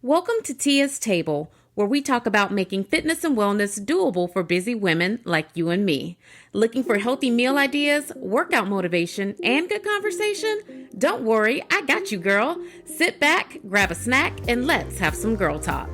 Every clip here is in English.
Welcome to Tia's Table, where we talk about making fitness and wellness doable for busy women like you and me. Looking for healthy meal ideas, workout motivation, and good conversation? Don't worry, I got you, girl. Sit back, grab a snack, and let's have some girl talk.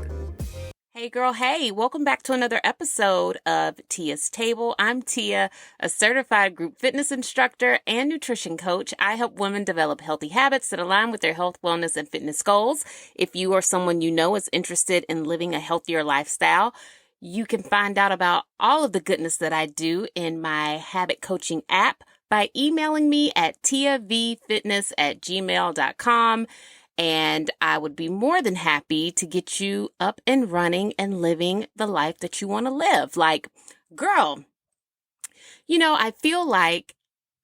Hey girl, hey, welcome back to another episode of Tia's Table. I'm Tia, a certified group fitness instructor and nutrition coach. I help women develop healthy habits that align with their health, wellness, and fitness goals. If you or someone you know is interested in living a healthier lifestyle, you can find out about all of the goodness that I do in my habit coaching app by emailing me at tiavfitness@gmail.com. And I would be more than happy to get you up and running and living the life that you want to live. Like, girl, I feel like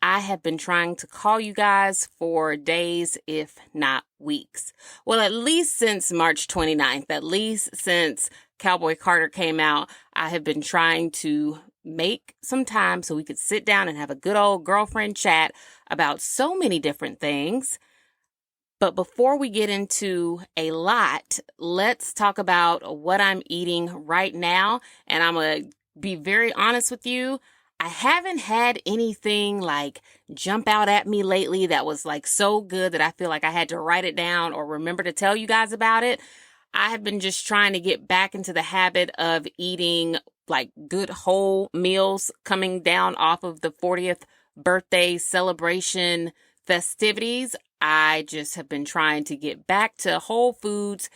I have been trying to call you guys for days, if not weeks. Well, at least since March 29th, at least since Cowboy Carter came out, I have been trying to make some time so we could sit down and have a good old girlfriend chat about so many different things. But before we get into a lot, let's talk about what I'm eating right now. And I'm going to be very honest with you. I haven't had anything like jump out at me lately that was like so good that I feel like I had to write it down or remember to tell you guys about it. I have been just trying to get back into the habit of eating like good whole meals coming down off of the 40th birthday celebration festivities. I just have been trying to get back to whole foods,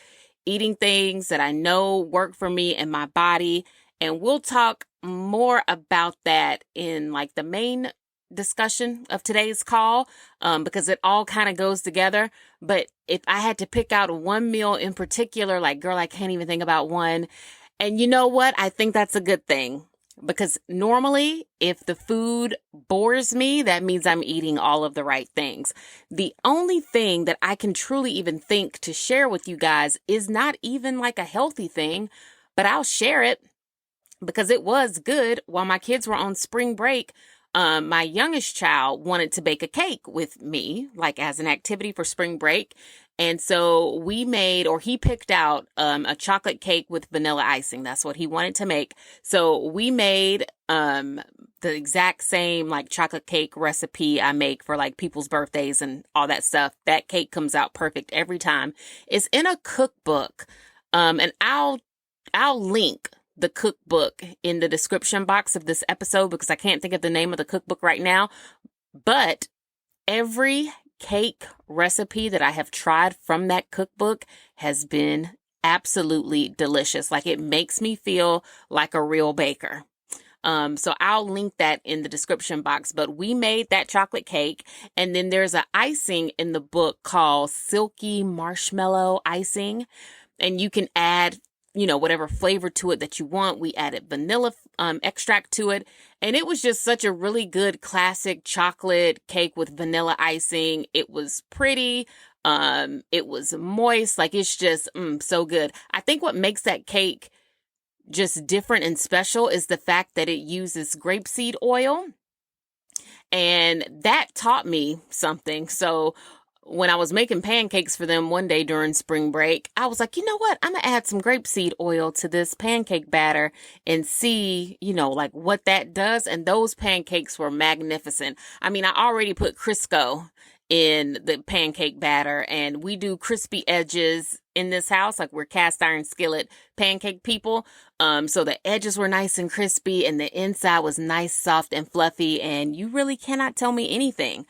eating things that I know work for me and my body. And we'll talk more about that in like the main discussion of today's call, because it all kind of goes together. But if I had to pick out one meal in particular, like, girl, I can't even think about one. And you know what? I think that's a good thing. Because normally, if the food bores me, that means I'm eating all of the right things. The only thing that I can truly even think to share with you guys is not even like a healthy thing, but I'll share it because it was good. While my kids were on spring break, my youngest child wanted to bake a cake with me, like as an activity for spring break. And so he picked out a chocolate cake with vanilla icing. That's what he wanted to make. So we made the exact same like chocolate cake recipe I make for like people's birthdays and all that stuff. That cake comes out perfect every time. It's in a cookbook. And I'll link the cookbook in the description box of this episode because I can't think of the name of the cookbook right now. But every cake recipe that I have tried from that cookbook has been absolutely delicious. Like it makes me feel like a real baker. So I'll link that in the description box, but we made that chocolate cake. And then there's an icing in the book called Silky Marshmallow Icing. And you can add whatever flavor to it that you want. We added vanilla extract to it. And it was just such a really good classic chocolate cake with vanilla icing. It was pretty. It was moist. Like it's just so good. I think what makes that cake just different and special is the fact that it uses grapeseed oil. And that taught me something. So when I was making pancakes for them one day during spring break, I was like, you know what? I'm going to add some grapeseed oil to this pancake batter and see, like what that does. And those pancakes were magnificent. I mean, I already put Crisco in the pancake batter and we do crispy edges in this house. Like we're cast iron skillet pancake people. So the edges were nice and crispy and the inside was nice, soft and fluffy. And you really cannot tell me anything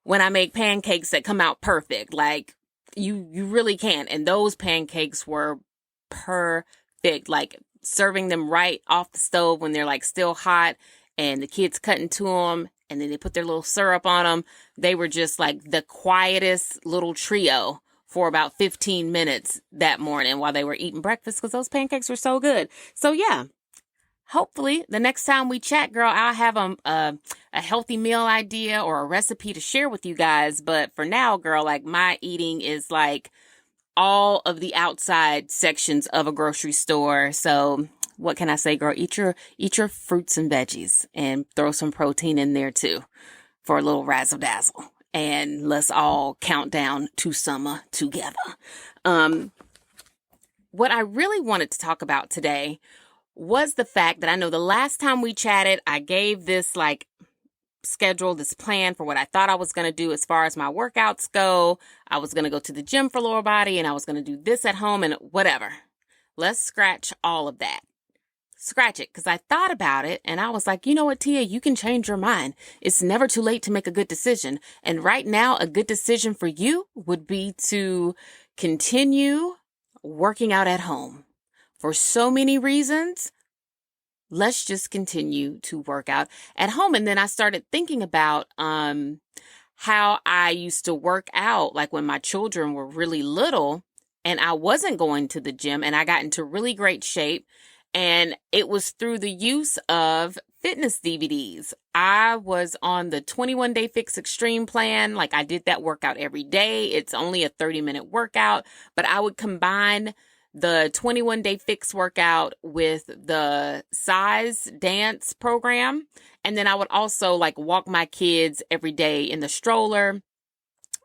when I make pancakes that come out perfect. Like you really can. And those pancakes were perfect, like serving them right off the stove when they're like still hot and the kids cut into them and then they put their little syrup on them. They were just like the quietest little trio for about 15 minutes that morning while they were eating breakfast because those pancakes were so good. So yeah. Hopefully, the next time we chat, girl, I'll have a healthy meal idea or a recipe to share with you guys. But for now, girl, like my eating is like all of the outside sections of a grocery store. So what can I say, girl? Eat your fruits and veggies and throw some protein in there too for a little razzle dazzle. And let's all count down to summer together. what I really wanted to talk about today was the fact that I know the last time we chatted, I gave this schedule, this plan for what I thought I was going to do as far as my workouts go. I was going to go to the gym for lower body and I was going to do this at home and whatever. Let's scratch all of that. Scratch it, because I thought about it and I was like, you know what, Tia, you can change your mind. It's never too late to make a good decision. And right now, a good decision for you would be to continue working out at home. For so many reasons, let's just continue to work out at home. And then I started thinking about how I used to work out, like when my children were really little and I wasn't going to the gym and I got into really great shape. And it was through the use of fitness DVDs. I was on the 21-day fix extreme plan. Like I did that workout every day. It's only a 30-minute workout, but I would combine the 21-day fix workout with the size dance program. And then I would also walk my kids every day in the stroller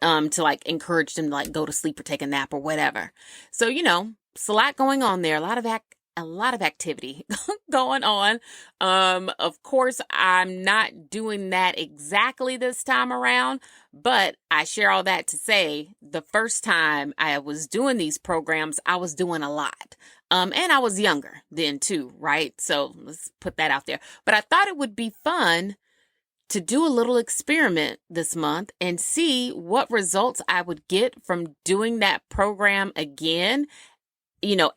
to encourage them to go to sleep or take a nap or whatever. So, it's a lot going on there. A lot of activity going on. Of course, I'm not doing that exactly this time around, but I share all that to say the first time I was doing these programs, I was doing a lot. And I was younger then too, right? So let's put that out there. But I thought it would be fun to do a little experiment this month and see what results I would get from doing that program again,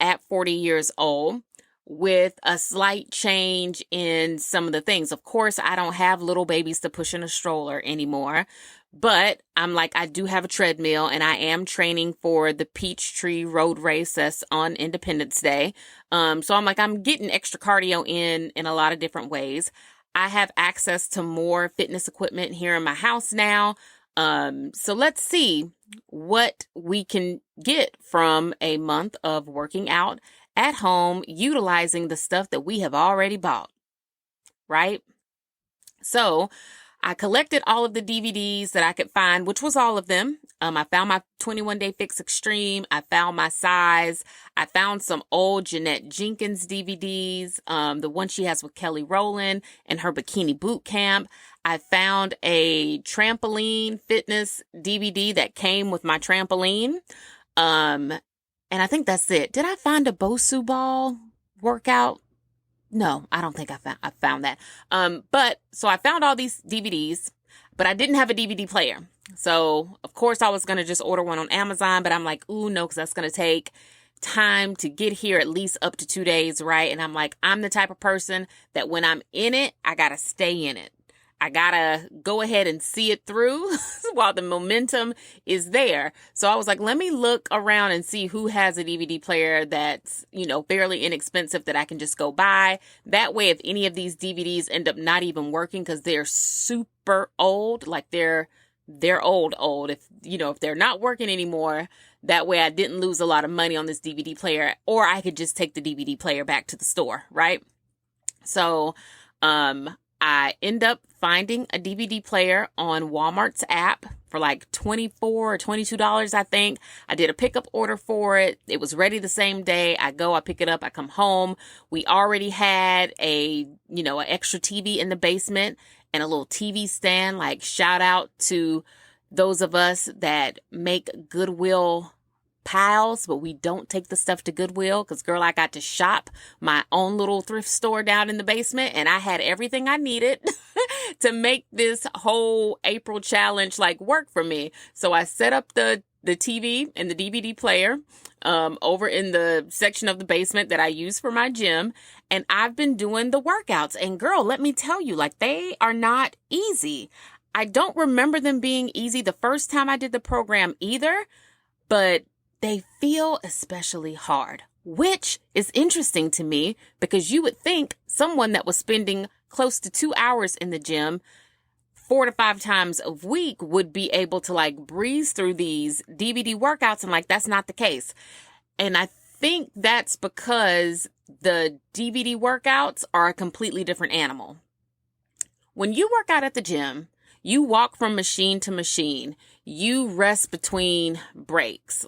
at 40 years old, with a slight change in some of the things. Of course, I don't have little babies to push in a stroller anymore, but I do have a treadmill and I am training for the Peachtree Road Race that's on Independence Day. So I'm getting extra cardio in a lot of different ways. I have access to more fitness equipment here in my house now. So let's see what we can get from a month of working out at home, utilizing the stuff that we have already bought, right? So I collected all of the DVDs that I could find, which was all of them. I found my 21-day fix extreme. I found my size. I found some old Jeanette Jenkins DVDs, the one she has with Kelly Rowland and her bikini boot camp. I found a trampoline fitness DVD that came with my trampoline. And I think that's it. Did I find a Bosu ball workout? No, I don't think I found that. But so I found all these DVDs, but I didn't have a DVD player. So of course I was going to just order one on Amazon, but I'm like, ooh, no, because that's going to take time to get here, at least up to 2 days, right? And I'm the type of person that when I'm in it, I got to stay in it. I gotta go ahead and see it through while the momentum is there. So I was like, let me look around and see who has a DVD player that's, fairly inexpensive that I can just go buy. That way, if any of these DVDs end up not even working because they're super old, they're old. If they're not working anymore, that way I didn't lose a lot of money on this DVD player, or I could just take the DVD player back to the store, right? So, I end up finding a DVD player on Walmart's app for $24 or $22, I think. I did a pickup order for it. It was ready the same day. I pick it up, I come home. We already had an extra TV in the basement and a little TV stand. Shout out to those of us that make Goodwill piles, but we don't take the stuff to Goodwill because, girl, I got to shop my own little thrift store down in the basement and I had everything I needed to make this whole April challenge work for me. So I set up the TV and the DVD player over in the section of the basement that I use for my gym, and I've been doing the workouts, and girl, let me tell you, they are not easy. I don't remember them being easy the first time I did the program either, but they feel especially hard, which is interesting to me because you would think someone that was spending close to 2 hours in the gym 4 to 5 times a week would be able to breeze through these DVD workouts, and that's not the case. And I think that's because the DVD workouts are a completely different animal. When you work out at the gym, you walk from machine to machine. You rest between breaks.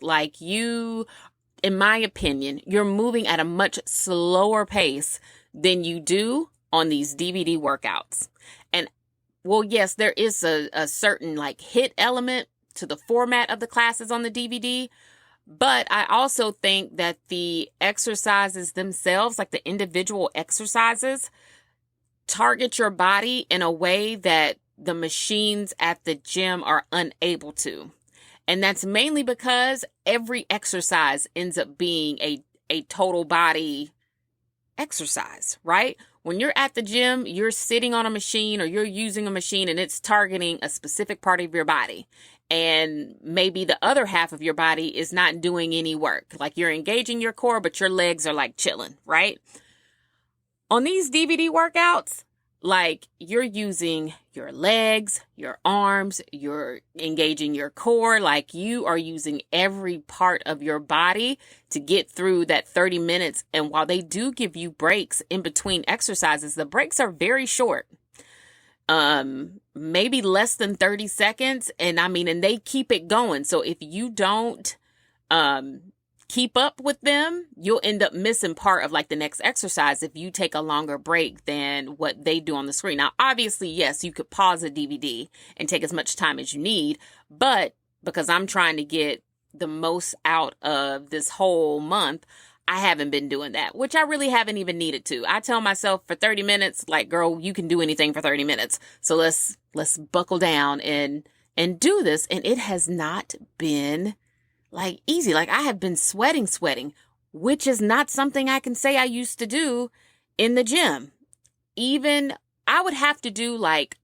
in my opinion, you're moving at a much slower pace than you do on these DVD workouts. And well, yes, there is a certain like hit element to the format of the classes on the DVD, but I also think that the exercises themselves, like the individual exercises, target your body in a way that the machines at the gym are unable to. And that's mainly because every exercise ends up being a total body exercise, right? When you're at the gym, you're sitting on a machine or you're using a machine and it's targeting a specific part of your body. And maybe the other half of your body is not doing any work. Like you're engaging your core, but your legs are like chilling, right? On these DVD workouts, like you're using your legs, your arms, you're engaging your core, like you are using every part of your body to get through that 30 minutes. And while they do give you breaks in between exercises, the breaks are very short. Maybe less than 30 seconds. And they keep it going. So if you don't, keep up with them, you'll end up missing part of like the next exercise if you take a longer break than what they do on the screen. Now, obviously, yes, you could pause a DVD and take as much time as you need, but because I'm trying to get the most out of this whole month, I haven't been doing that, which I really haven't even needed to. I tell myself for 30 minutes, like, girl, you can do anything for 30 minutes. So let's buckle down and do this. And it has not been like easy. Like I have been sweating, which is not something I can say I used to do in the gym. Even I would have to do like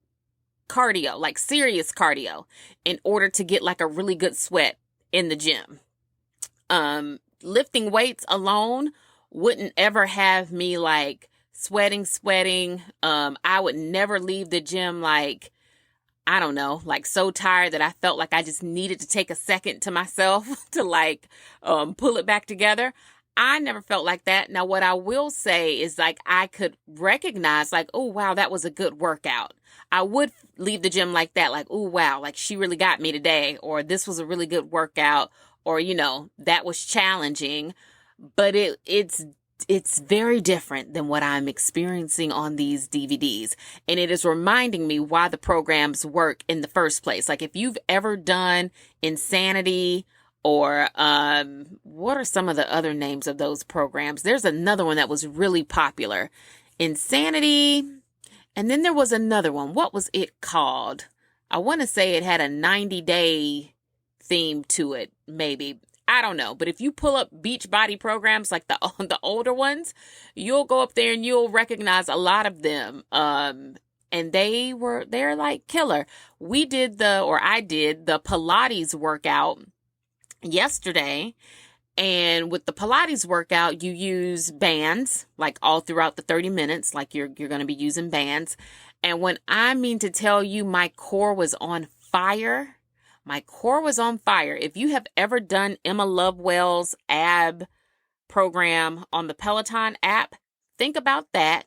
cardio, like serious cardio in order to get like a really good sweat in the gym. Lifting weights alone wouldn't ever have me like sweating. I would never leave the gym like, I don't know, like so tired that I felt like I just needed to take a second to myself to like pull it back together. I never felt like that. Now, what I will say is like I could recognize like, oh, wow, that was a good workout. I would leave the gym like that, like, oh, wow, like she really got me today, or this was a really good workout, or, that was challenging. But it's very different than what I'm experiencing on these DVDs. And it is reminding me why the programs work in the first place. Like if you've ever done Insanity or what are some of the other names of those programs? There's another one that was really popular. Insanity. And then there was another one. What was it called? I want to say it had a 90-day theme to it, maybe. I don't know, but if you pull up Beachbody programs like the older ones, you'll go up there and you'll recognize a lot of them. And they're like killer. I did the Pilates workout yesterday. And with the Pilates workout, you use bands like all throughout the 30 minutes, like you're going to be using bands. And when I mean to tell you, my core was on fire. My core was on fire. If you have ever done Emma Lovewell's ab program on the Peloton app, think about that.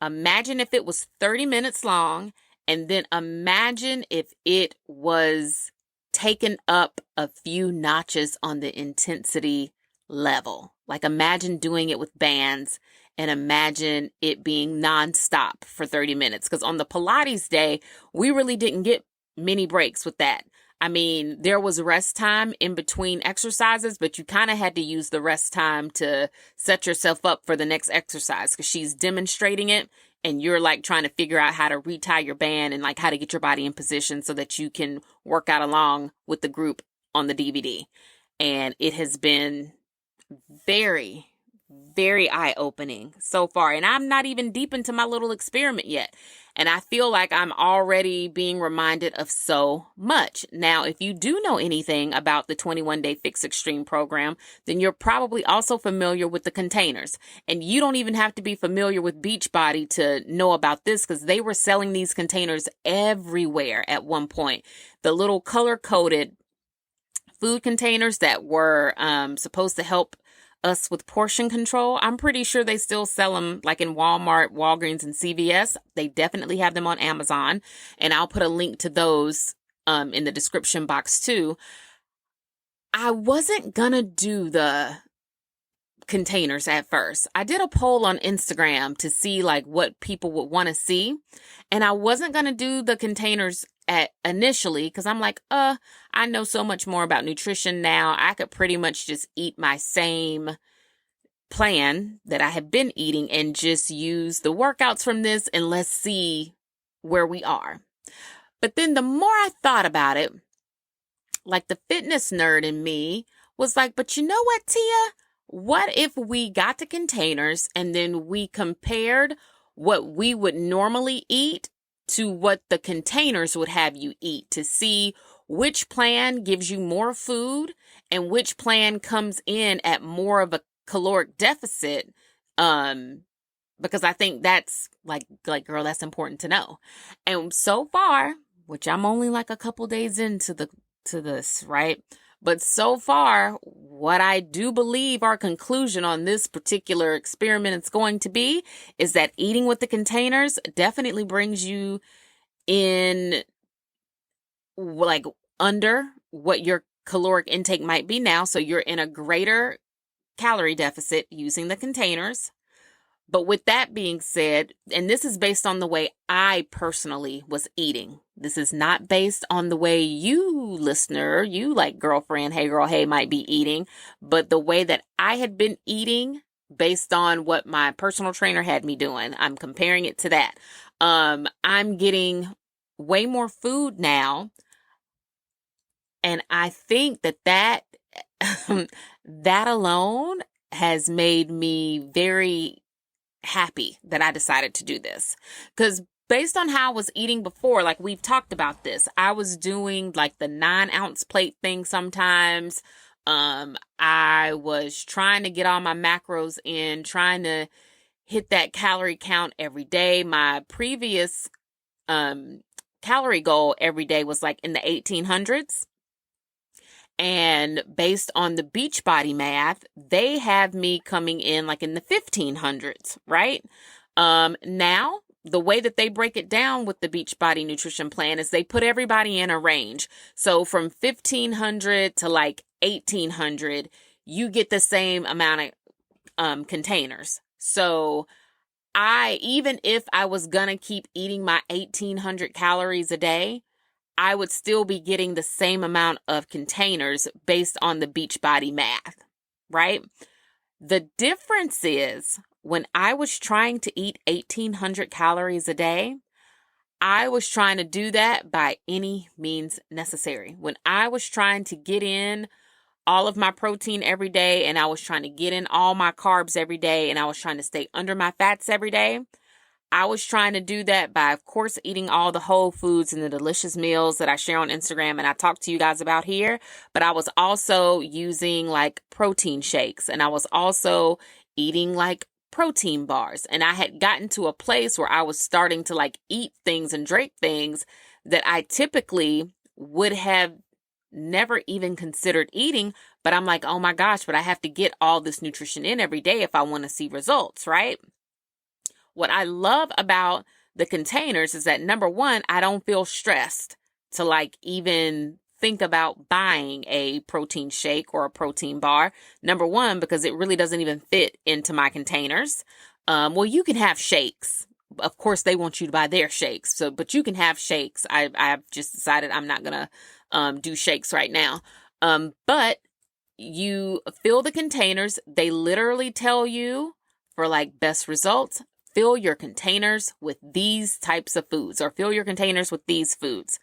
Imagine if it was 30 minutes long, and then imagine if it was taken up a few notches on the intensity level. Like imagine doing it with bands and imagine it being nonstop for 30 minutes. Because on the Pilates day, we really didn't get many breaks with that. There was rest time in between exercises, but you kind of had to use the rest time to set yourself up for the next exercise because she's demonstrating it and you're like trying to figure out how to retie your band and like how to get your body in position so that you can work out along with the group on the DVD. And it has been very, very eye-opening so far. And I'm not even deep into my little experiment yet. And I feel like I'm already being reminded of so much. Now, if you do know anything about the 21-Day Fix Extreme program, then you're probably also familiar with the containers. And you don't even have to be familiar with Beachbody to know about this because they were selling these containers everywhere at one point. The little color-coded food containers that were supposed to help us with portion control. I'm pretty sure they still sell them like in Walmart, Walgreens, and CVS. They definitely have them on Amazon. And I'll put a link to those in the description box too. I wasn't gonna do the containers at first. I did a poll on Instagram to see like what people would want to see. And I wasn't going to do the containers at initially because I'm like, I know so much more about nutrition now. I could pretty much just eat my same plan that I have been eating and just use the workouts from this and let's see where we are. But then the more I thought about it, like the fitness nerd in me was like, but you know what, Tia? What if we got the containers and then we compared what we would normally eat to what the containers would have you eat to see which plan gives you more food and which plan comes in at more of a caloric deficit? Because I think that's like, girl, that's important to know. And so far, which I'm only like a couple days into this, right? But so far, what I do believe our conclusion on this particular experiment is going to be is that eating with the containers definitely brings you in like under what your caloric intake might be now. So you're in a greater calorie deficit using the containers. But with that being said, and this is based on the way I personally was eating. This is not based on the way you, listener, you like girlfriend, hey girl, hey, might be eating, but the way that I had been eating based on what my personal trainer had me doing. I'm comparing it to that. I'm getting way more food now. And I think that that alone has made me very happy that I decided to do this. Because based on how I was eating before, like we've talked about this, I was doing like the 9-ounce plate thing sometimes. I was trying to get all my macros in, trying to hit that calorie count every day. My previous calorie goal every day was like in the 1800s. And based on the Beachbody math, they have me coming in like in the 1500s, right? Now, the way that they break it down with the Beachbody nutrition plan is they put everybody in a range. So from 1500 to like 1800, you get the same amount of containers. So even if I was going to keep eating my 1800 calories a day, I would still be getting the same amount of containers based on the Beachbody math, right? The difference is when I was trying to eat 1800 calories a day, I was trying to do that by any means necessary. When I was trying to get in all of my protein every day and I was trying to get in all my carbs every day and I was trying to stay under my fats every day, I was trying to do that by, of course, eating all the whole foods and the delicious meals that I share on Instagram and I talk to you guys about here. But I was also using like protein shakes and I was also eating like protein bars. And I had gotten to a place where I was starting to like eat things and drink things that I typically would have never even considered eating. But I'm like, oh my gosh, but I have to get all this nutrition in every day if I want to see results, right? What I love about the containers is that number one, I don't feel stressed to like even think about buying a protein shake or a protein bar. Number one, because it really doesn't even fit into my containers. Well, you can have shakes. Of course, they want you to buy their shakes. But you can have shakes. I've just decided I'm not going to do shakes right now. But you fill the containers. They literally tell you for like best results, fill your containers with these types of foods or fill your containers with these foods.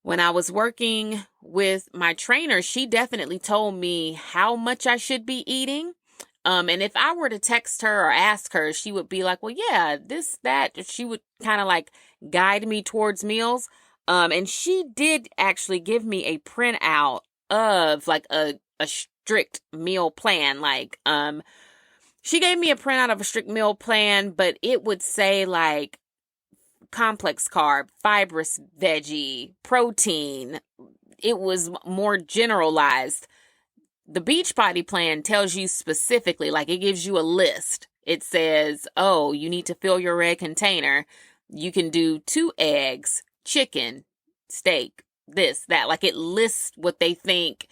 When I was working with my trainer, she definitely told me how much I should be eating. And if I were to text her or ask her, she would be like, well, yeah, this, that. She would kind of like guide me towards meals. And she did actually give me a printout of like a strict meal plan. Like, she gave me a printout of a strict meal plan, but it would say like complex carb, fibrous veggie, protein. It was more generalized. The Beachbody plan tells you specifically, like it gives you a list. It says, oh, you need to fill your red container. You can do 2 eggs, chicken, steak, this, that. Like it lists what they think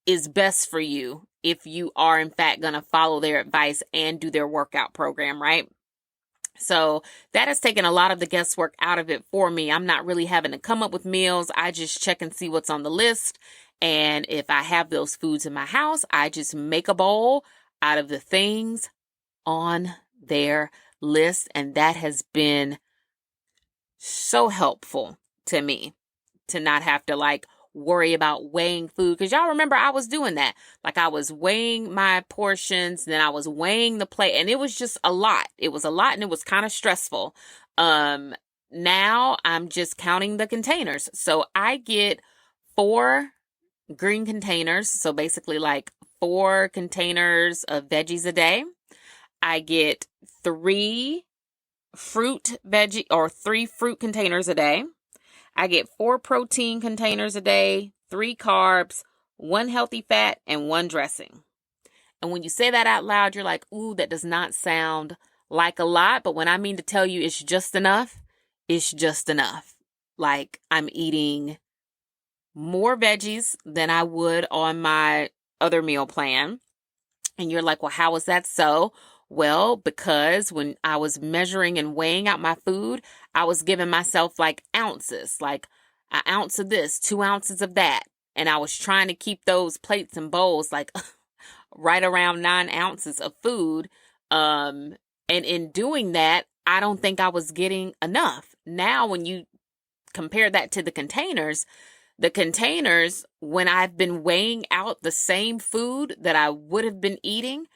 is best for you if you are in fact going to follow their advice and do their workout program, right? So that has taken a lot of the guesswork out of it for me. I'm not really having to come up with meals. I just check and see what's on the list. And if I have those foods in my house, I just make a bowl out of the things on their list. And that has been so helpful to me to not have to like worry about weighing food. Because y'all remember I was doing that. Like I was weighing my portions, then I was weighing the plate, and it was just a lot. It was a lot and it was kind of stressful. Now I'm just counting the containers. So I get 4 green containers. So basically like 4 containers of veggies a day. I get 3 fruit containers a day. I get 4 protein containers a day, 3 carbs, 1 healthy fat, and 1 dressing. And when you say that out loud, you're like, ooh, that does not sound like a lot. But when I mean to tell you it's just enough, it's just enough. Like I'm eating more veggies than I would on my other meal plan. And you're like, well, how is that so? Well, because when I was measuring and weighing out my food, I was giving myself like ounces, like an ounce of this, 2 ounces of that. And I was trying to keep those plates and bowls like right around 9 ounces of food. And in doing that, I don't think I was getting enough. Now, when you compare that to the containers, when I've been weighing out the same food that I would have been eating,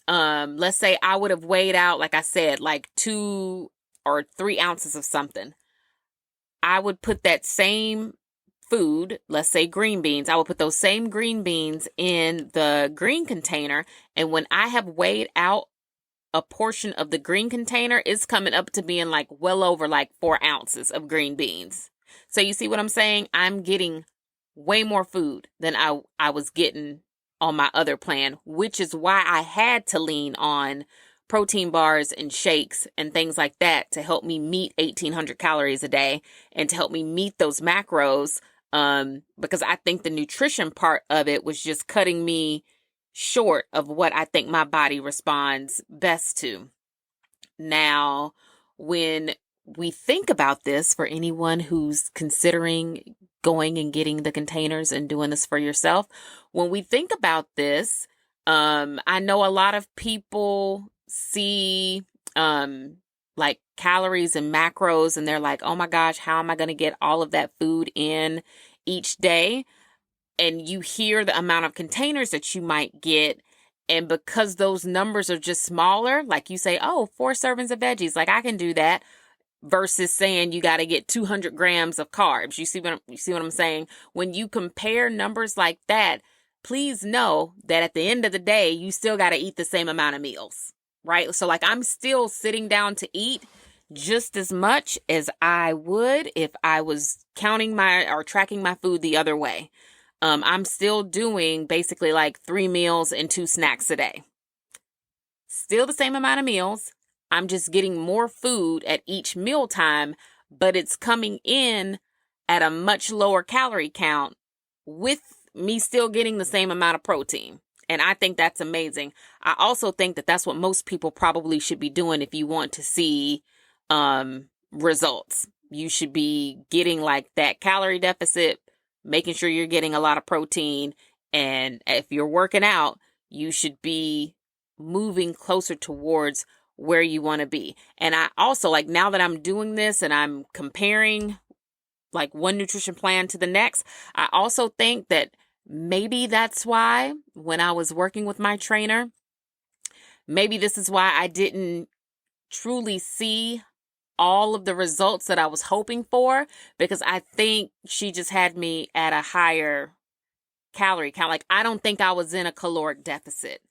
let's say I would have weighed out, like I said, like 2 or 3 ounces of something. I would put that same food, let's say green beans, I would put those same green beans in the green container. And when I have weighed out a portion of the green container, it's coming up to being like well over like 4 ounces of green beans. So you see what I'm saying? I'm getting way more food than I was getting on my other plan, which is why I had to lean on protein bars and shakes and things like that to help me meet 1,800 calories a day and to help me meet those macros. Because I think the nutrition part of it was just cutting me short of what I think my body responds best to. Now, when we think about this, for anyone who's considering going and getting the containers and doing this for yourself, when we think about this, I know a lot of people see like calories and macros and they're like, oh my gosh, how am I going to get all of that food in each day? And you hear the amount of containers that you might get. And because those numbers are just smaller, like you say, oh, 4 servings of veggies, like I can do that. Versus saying you got to get 200 grams of carbs. You see what I'm saying? When you compare numbers like that, please know that at the end of the day, you still got to eat the same amount of meals, right? So like I'm still sitting down to eat just as much as I would if I was tracking my food the other way. I'm still doing basically like 3 meals and 2 snacks a day. Still the same amount of meals. I'm just getting more food at each mealtime, but it's coming in at a much lower calorie count with me still getting the same amount of protein. And I think that's amazing. I also think that that's what most people probably should be doing if you want to see results. You should be getting like that calorie deficit, making sure you're getting a lot of protein. And if you're working out, you should be moving closer towards where you want to be. And I also like now that I'm doing this and I'm comparing like one nutrition plan to the next, I also think that maybe that's why when I was working with my trainer, maybe this is why I didn't truly see all of the results that I was hoping for, because I think she just had me at a higher calorie count. Like I don't think I was in a caloric deficit.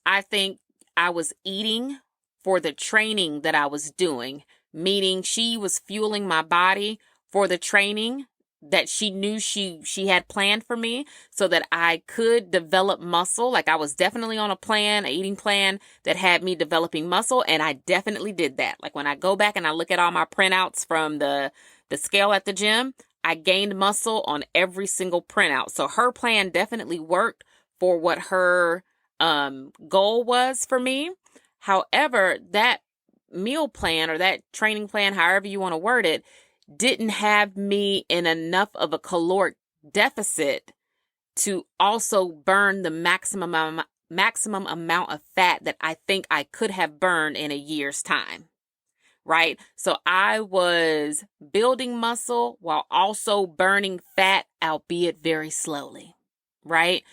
I think I was eating for the training that I was doing, meaning she was fueling my body for the training that she knew she had planned for me so that I could develop muscle. Like I was definitely on an eating plan that had me developing muscle. And I definitely did that. Like when I go back and I look at all my printouts from the scale at the gym, I gained muscle on every single printout. So her plan definitely worked for what her goal was for me. However, that meal plan or that training plan, however you want to word it, didn't have me in enough of a caloric deficit to also burn the maximum amount of fat that I think I could have burned in a year's time. Right? So I was building muscle while also burning fat, albeit very slowly. Right?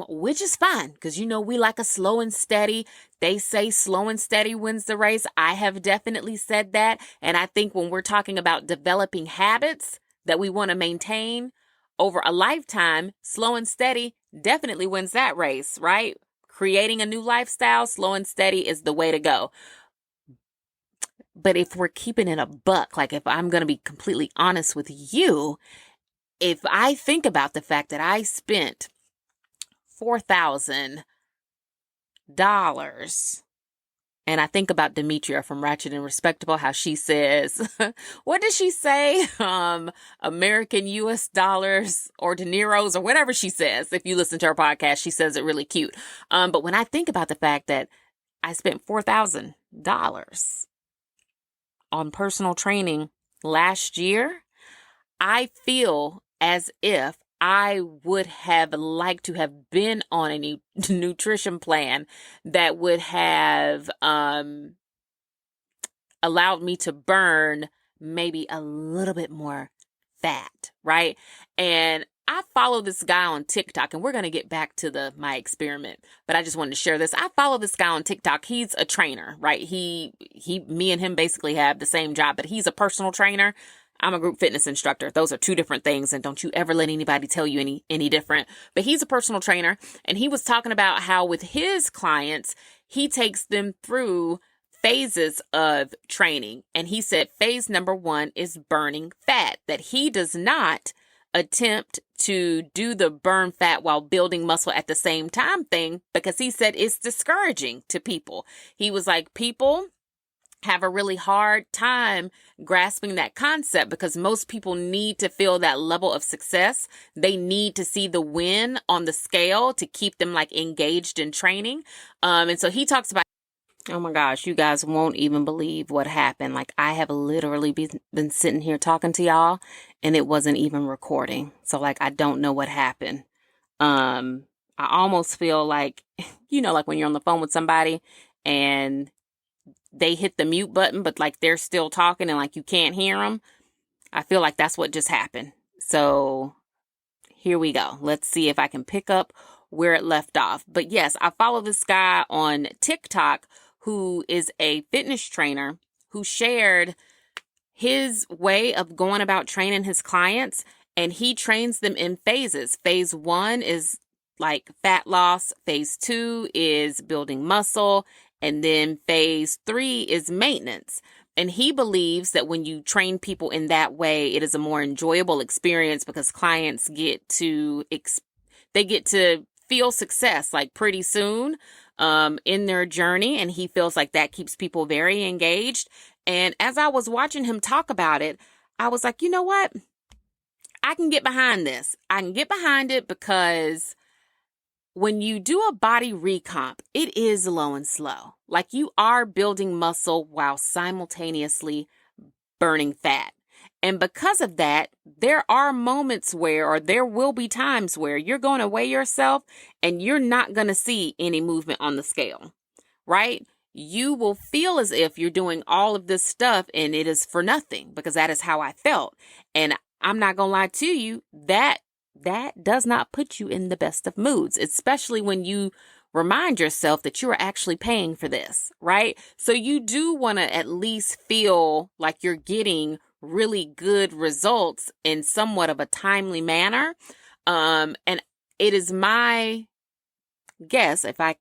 Which is fine because, we like a slow and steady. They say slow and steady wins the race. I have definitely said that. And I think when we're talking about developing habits that we want to maintain over a lifetime, slow and steady definitely wins that race, right? Creating a new lifestyle, slow and steady is the way to go. But if we're keeping it a buck, like if I'm going to be completely honest with you, if I think about the fact that I spent $4,000 and I think about Demetria from Ratchet and Respectable, how she says, what does she say? American US dollars or De Niro's or whatever she says. If you listen to her podcast, she says it really cute. But when I think about the fact that I spent $4,000 on personal training last year, I feel as if I would have liked to have been on a nutrition plan that would have allowed me to burn maybe a little bit more fat, right? And I follow this guy on TikTok, and we're going to get back to my experiment, but I just wanted to share this. I follow this guy on TikTok. He's a trainer, right? Me and him basically have the same job, but he's a personal trainer. I'm a group fitness instructor. Those are two different things. And don't you ever let anybody tell you any different, but he's a personal trainer. And he was talking about how with his clients, he takes them through phases of training. And he said phase number 1 is burning fat, that he does not attempt to do the burn fat while building muscle at the same time thing, because he said it's discouraging to people. He was like, people have a really hard time grasping that concept because most people need to feel that level of success. They need to see the win on the scale to keep them like engaged in training. And so he talks about, oh my gosh, you guys won't even believe what happened. Like I have literally been sitting here talking to y'all and it wasn't even recording. So like, I don't know what happened. I almost feel like, like when you're on the phone with somebody and they hit the mute button, but like they're still talking and like you can't hear them. I feel like that's what just happened. So here we go. Let's see if I can pick up where it left off. But yes, I follow this guy on TikTok who is a fitness trainer who shared his way of going about training his clients, and he trains them in phases. Phase 1 is like fat loss. Phase 2 is building muscle. And then phase 3 is maintenance. And he believes that when you train people in that way, it is a more enjoyable experience because clients get to feel success like pretty soon in their journey. And he feels like that keeps people very engaged. And as I was watching him talk about it, I was like, you know what? I can get behind this. I can get behind it because when you do a body recomp, it is low and slow. Like you are building muscle while simultaneously burning fat. And because of that, there are moments or there will be times where you're going to weigh yourself and you're not going to see any movement on the scale, right? You will feel as if you're doing all of this stuff and it is for nothing, because that is how I felt. And I'm not going to lie to you, that does not put you in the best of moods, especially when you remind yourself that you are actually paying for this, right? So you do want to at least feel like you're getting really good results in somewhat of a timely manner. And it is my guess, if I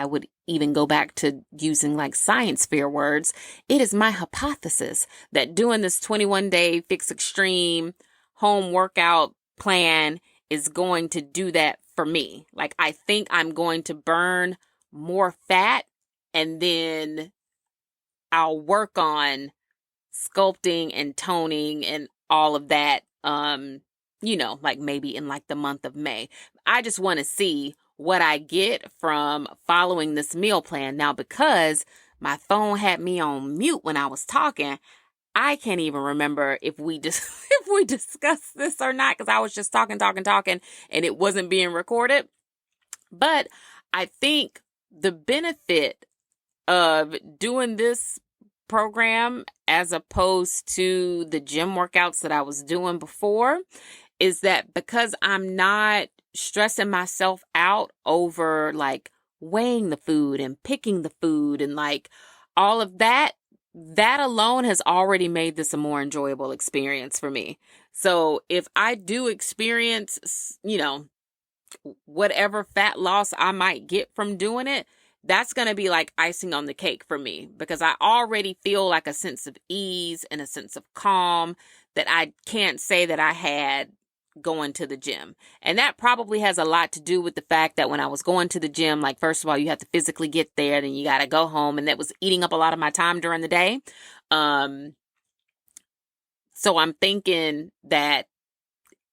would even go back to using like science fair words, it is my hypothesis that doing this 21-day fix extreme home workout plan is going to do that for me. Like, I think I'm going to burn more fat and then I'll work on sculpting and toning and all of that, like maybe in like the month of May. I just want to see what I get from following this meal plan. Now, because my phone had me on mute when I was talking, I can't even remember if we just if we discussed this or not, because I was just talking, and it wasn't being recorded. But I think the benefit of doing this program as opposed to the gym workouts that I was doing before is that because I'm not stressing myself out over like weighing the food and picking the food and like all of that, that alone has already made this a more enjoyable experience for me. So if I do experience, whatever fat loss I might get from doing it, that's going to be like icing on the cake for me, because I already feel like a sense of ease and a sense of calm that I can't say that I had going to the gym. And that probably has a lot to do with the fact that when I was going to the gym, like, first of all, you have to physically get there, then you got to go home, and that was eating up a lot of my time during the day. So I'm thinking that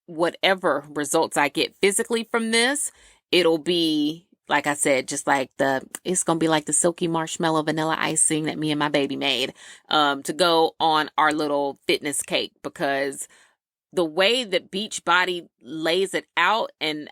whatever results I get physically from this, it'll be, like I said, just like it's going to be like the silky marshmallow vanilla icing that me and my baby made to go on our little fitness cake, because the way that Beachbody lays it out, and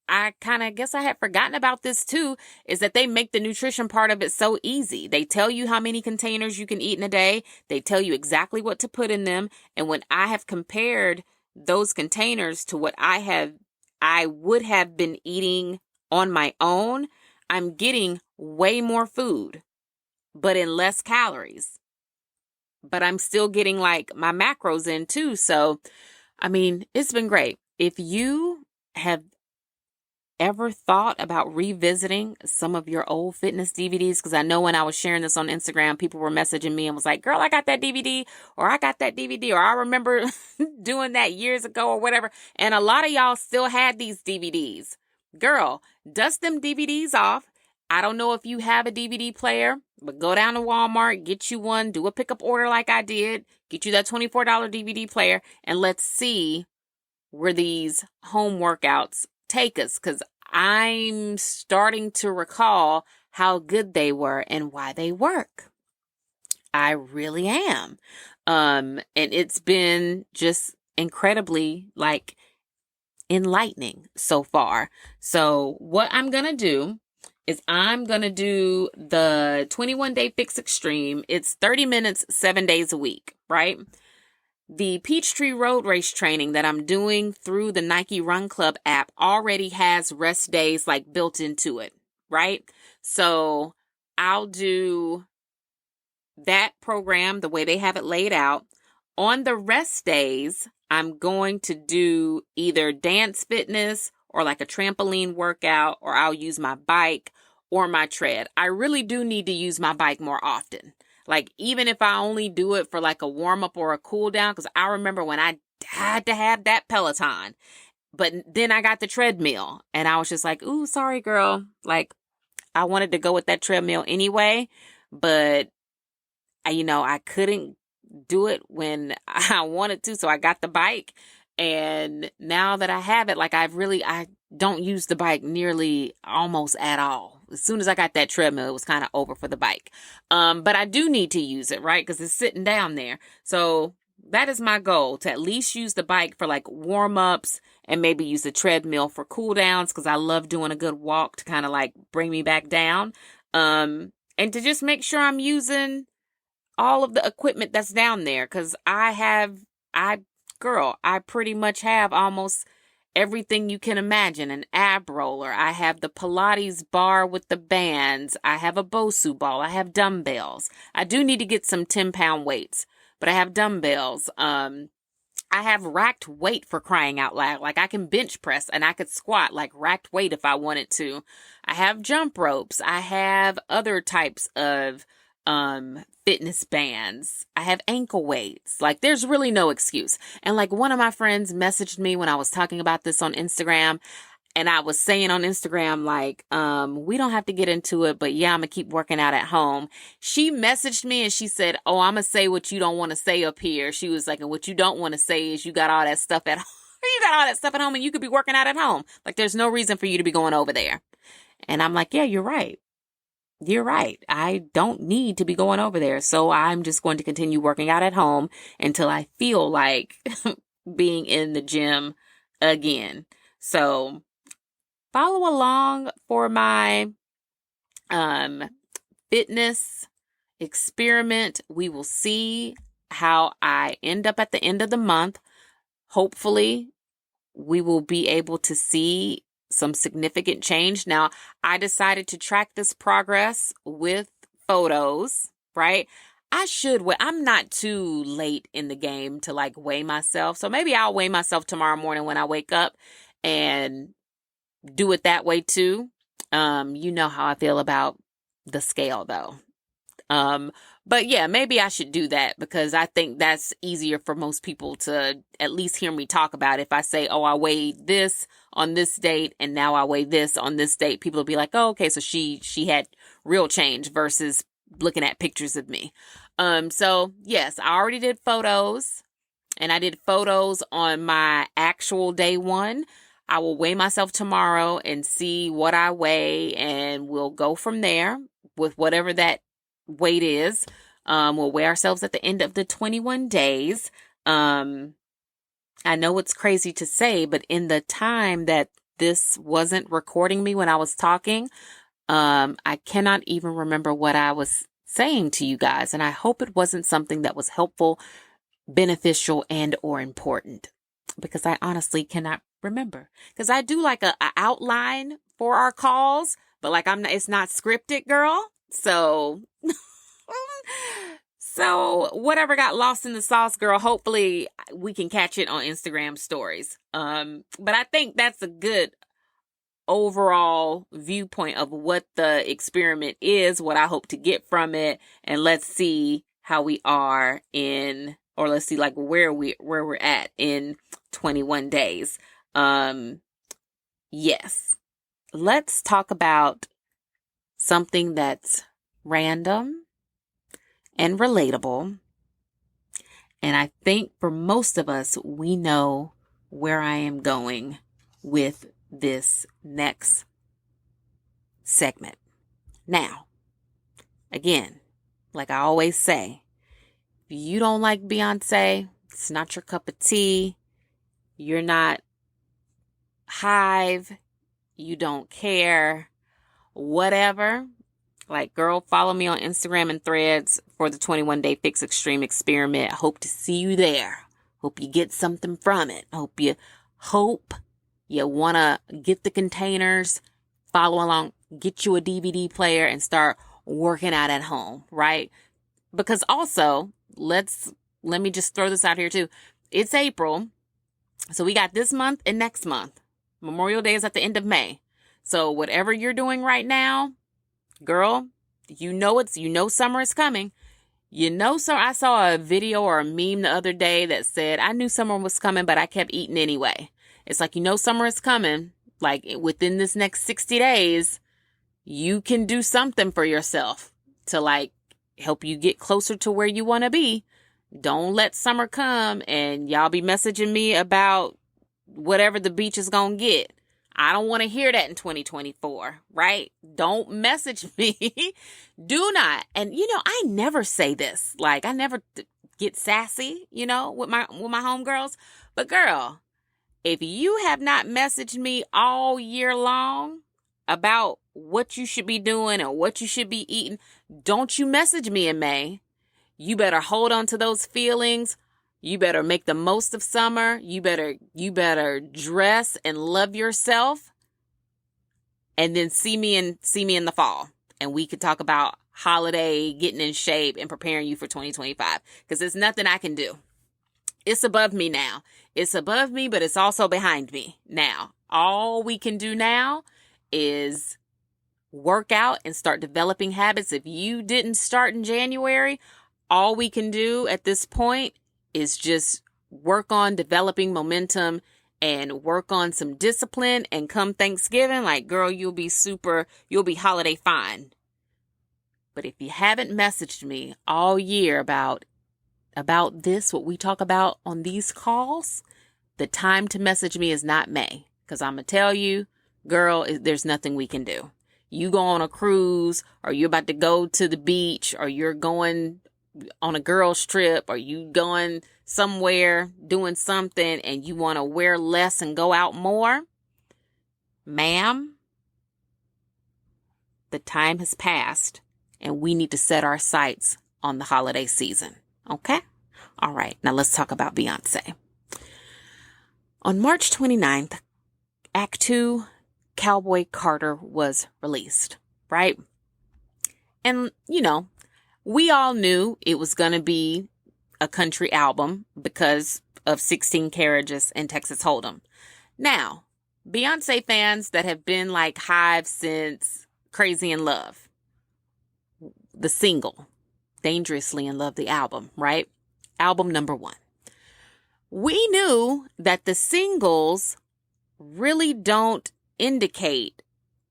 I kind of guess I had forgotten about this too, is that they make the nutrition part of it so easy. They tell you how many containers you can eat in a day. They tell you exactly what to put in them. And when I have compared those containers to what I would have been eating on my own, I'm getting way more food, but in less calories. But I'm still getting like my macros in too. So, I mean, it's been great. If you have ever thought about revisiting some of your old fitness DVDs, because I know when I was sharing this on Instagram, people were messaging me and was like, girl, I got that DVD, or I got that DVD, or I remember doing that years ago, or whatever. And a lot of y'all still had these DVDs. Girl, dust them DVDs off. I don't know if you have a DVD player, but go down to Walmart, get you one, do a pickup order like I did, get you that $24 DVD player, and let's see where these home workouts take us, because I'm starting to recall how good they were and why they work. I really am. And it's been just incredibly like enlightening so far. So what I'm going to do is I'm going to do the 21-day fix extreme. It's 30 minutes, 7 days a week, right? The Peachtree Road Race training that I'm doing through the Nike Run Club app already has rest days like built into it, right? So I'll do that program the way they have it laid out. On the rest days, I'm going to do either dance fitness or like a trampoline workout, or I'll use my bike or my tread. I really do need to use my bike more often. Like, even if I only do it for like a warm up or a cool down, because I remember when I had to have that Peloton, but then I got the treadmill and I was just like, ooh, sorry, girl. Like, I wanted to go with that treadmill anyway, but I couldn't do it when I wanted to. So I got the bike, and now that I have it, like, I don't use the bike nearly almost at all. As soon as I got that treadmill, it was kind of over for the bike. But I do need to use it, right? Because it's sitting down there. So that is my goal, to at least use the bike for like warm-ups, and maybe use the treadmill for cool downs, because I love doing a good walk to kind of like bring me back down. And to just make sure I'm using all of the equipment that's down there, because I pretty much have almost everything you can imagine. An ab roller. I have the Pilates bar with the bands. I have a Bosu ball. I have dumbbells. I do need to get some 10-pound weights, but I have dumbbells. I have racked weight, for crying out loud. Like, I can bench press and I could squat like racked weight if I wanted to. I have jump ropes. I have other types of fitness bands. I have ankle weights. Like, there's really no excuse. And like, one of my friends messaged me when I was talking about this on Instagram, and I was saying on Instagram, like, we don't have to get into it, but yeah, I'm gonna keep working out at home. She messaged me and she said, oh, I'm gonna say what you don't want to say up here. She was like, and what you don't want to say is you got all that stuff at home. You got all that stuff at home and you could be working out at home. Like, there's no reason for you to be going over there. And I'm like, yeah, you're right. You're right. I don't need to be going over there. So I'm just going to continue working out at home until I feel like being in the gym again. So follow along for my fitness experiment. We will see how I end up at the end of the month. Hopefully, we will be able to see some significant change. Now, I decided to track this progress with photos, right? I should weigh. I'm not too late in the game to like weigh myself. So maybe I'll weigh myself tomorrow morning when I wake up and do it that way too. You know how I feel about the scale though. But yeah, maybe I should do that because I think that's easier for most people to at least hear me talk about. If I say, oh, I weighed this on this date and now I weigh this on this date, people will be like, oh, okay, so she had real change versus looking at pictures of me. So yes, I already did photos and I did photos on my actual day one. I will weigh myself tomorrow and see what I weigh and we'll go from there with whatever that weight is. We'll weigh ourselves at the end of the 21 days. I know it's crazy to say, but in the time that this wasn't recording me when I was talking, I cannot even remember what I was saying to you guys. And I hope it wasn't something that was helpful, beneficial, and or important because I honestly cannot remember because I do like a outline for our calls, but like it's not scripted, girl. So whatever got lost in the sauce, girl, hopefully we can catch it on Instagram stories. But I think that's a good overall viewpoint of what the experiment is, what I hope to get from it. And let's see how we are let's see like where we're at in 21 days. Yes. Let's talk about something that's random and relatable. And I think for most of us, we know where I am going with this next segment. Now, again, like I always say, if you don't like Beyonce, it's not your cup of tea, you're not Hive, you don't care, whatever. Like, girl, follow me on Instagram and Threads for the 21-Day Fix Extreme Experiment. I hope to see you there. Hope you get something from it. Hope you want to get the containers, follow along, get you a DVD player and start working out at home, right? Because also, let me just throw this out here too. It's April. So we got this month and next month. Memorial Day is at the end of May. So whatever you're doing right now, girl, you know summer is coming. I saw a video or a meme the other day that said, I knew summer was coming, but I kept eating anyway. It's like, summer is coming. Like within this next 60 days, you can do something for yourself to like help you get closer to where you want to be. Don't let summer come and y'all be messaging me about whatever the beach is going to get. I don't want to hear that in 2024, right? Don't message me. Do not. And, I never say this. Like, I never get sassy, with my homegirls. But girl, if you have not messaged me all year long about what you should be doing and what you should be eating, don't you message me in May. You better hold on to those feelings. You better make the most of summer. You better dress and love yourself. And then see me in the fall. And we could talk about holiday, getting in shape and preparing you for 2025. Because there's nothing I can do. It's above me now. It's above me, but it's also behind me now. All we can do now is work out and start developing habits. If you didn't start in January, all we can do at this point is just work on developing momentum and work on some discipline. And come Thanksgiving, like, girl, you'll be holiday fine. But if you haven't messaged me all year about this, what we talk about on these calls, the time to message me is not May. Because I'm going to tell you, girl, there's nothing we can do. you go on a cruise, or you're about to go to the beach, or you're going on a girls trip, or you going somewhere doing something and you want to wear less and go out more, ma'am, the time has passed and we need to set our sights on the holiday season. Okay? All right. Now let's talk about Beyonce. On March 29th, Act 2, Cowboy Carter was released, right? And, we all knew it was going to be a country album because of 16 Carriages and Texas Hold'em. Now, Beyonce fans that have been like Hive since Crazy in Love, the single, Dangerously in Love, the album, right? Album number 1. We knew that the singles really don't indicate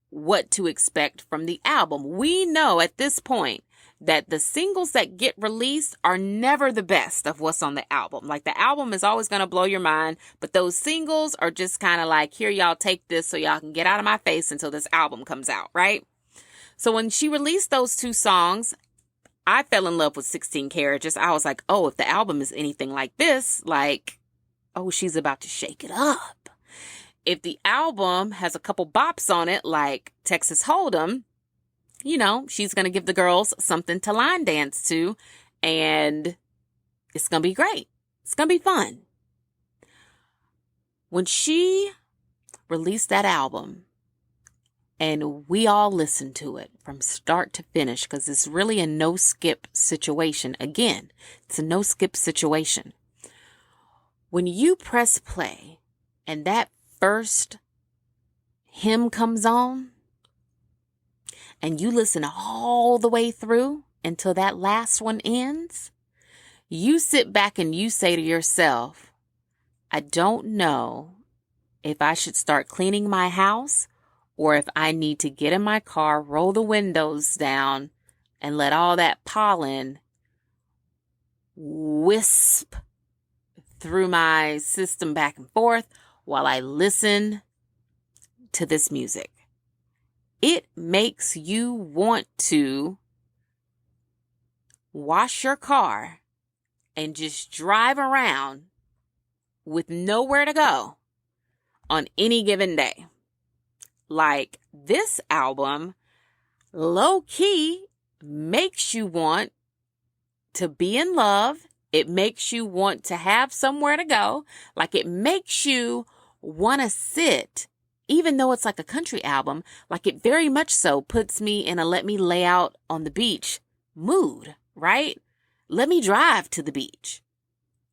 what to expect from the album. We know at this point that the singles that get released are never the best of what's on the album. Like, the album is always going to blow your mind, but those singles are just kind of like, here, y'all take this so y'all can get out of my face until this album comes out, right? So when she released those 2 songs, I fell in love with 16 Carriages. I was like, oh, if the album is anything like this, like, oh, she's about to shake it up. If the album has a couple bops on it, like Texas Hold'em, she's going to give the girls something to line dance to, and it's going to be great. It's going to be fun. When she released that album, and we all listened to it from start to finish, because it's really a no-skip situation. Again, it's a no-skip situation. When you press play and that first hymn comes on, and you listen all the way through until that last one ends, you sit back and you say to yourself, I don't know if I should start cleaning my house or if I need to get in my car, roll the windows down, and let all that pollen wisp through my system back and forth while I listen to this music. It makes you want to wash your car and just drive around with nowhere to go on any given day. Like, this album, low key, makes you want to be in love. It makes you want to have somewhere to go. Like, it makes you want to sit. Even though it's like a country album, like, it very much so puts me in a let me lay out on the beach mood, right? Let me drive to the beach.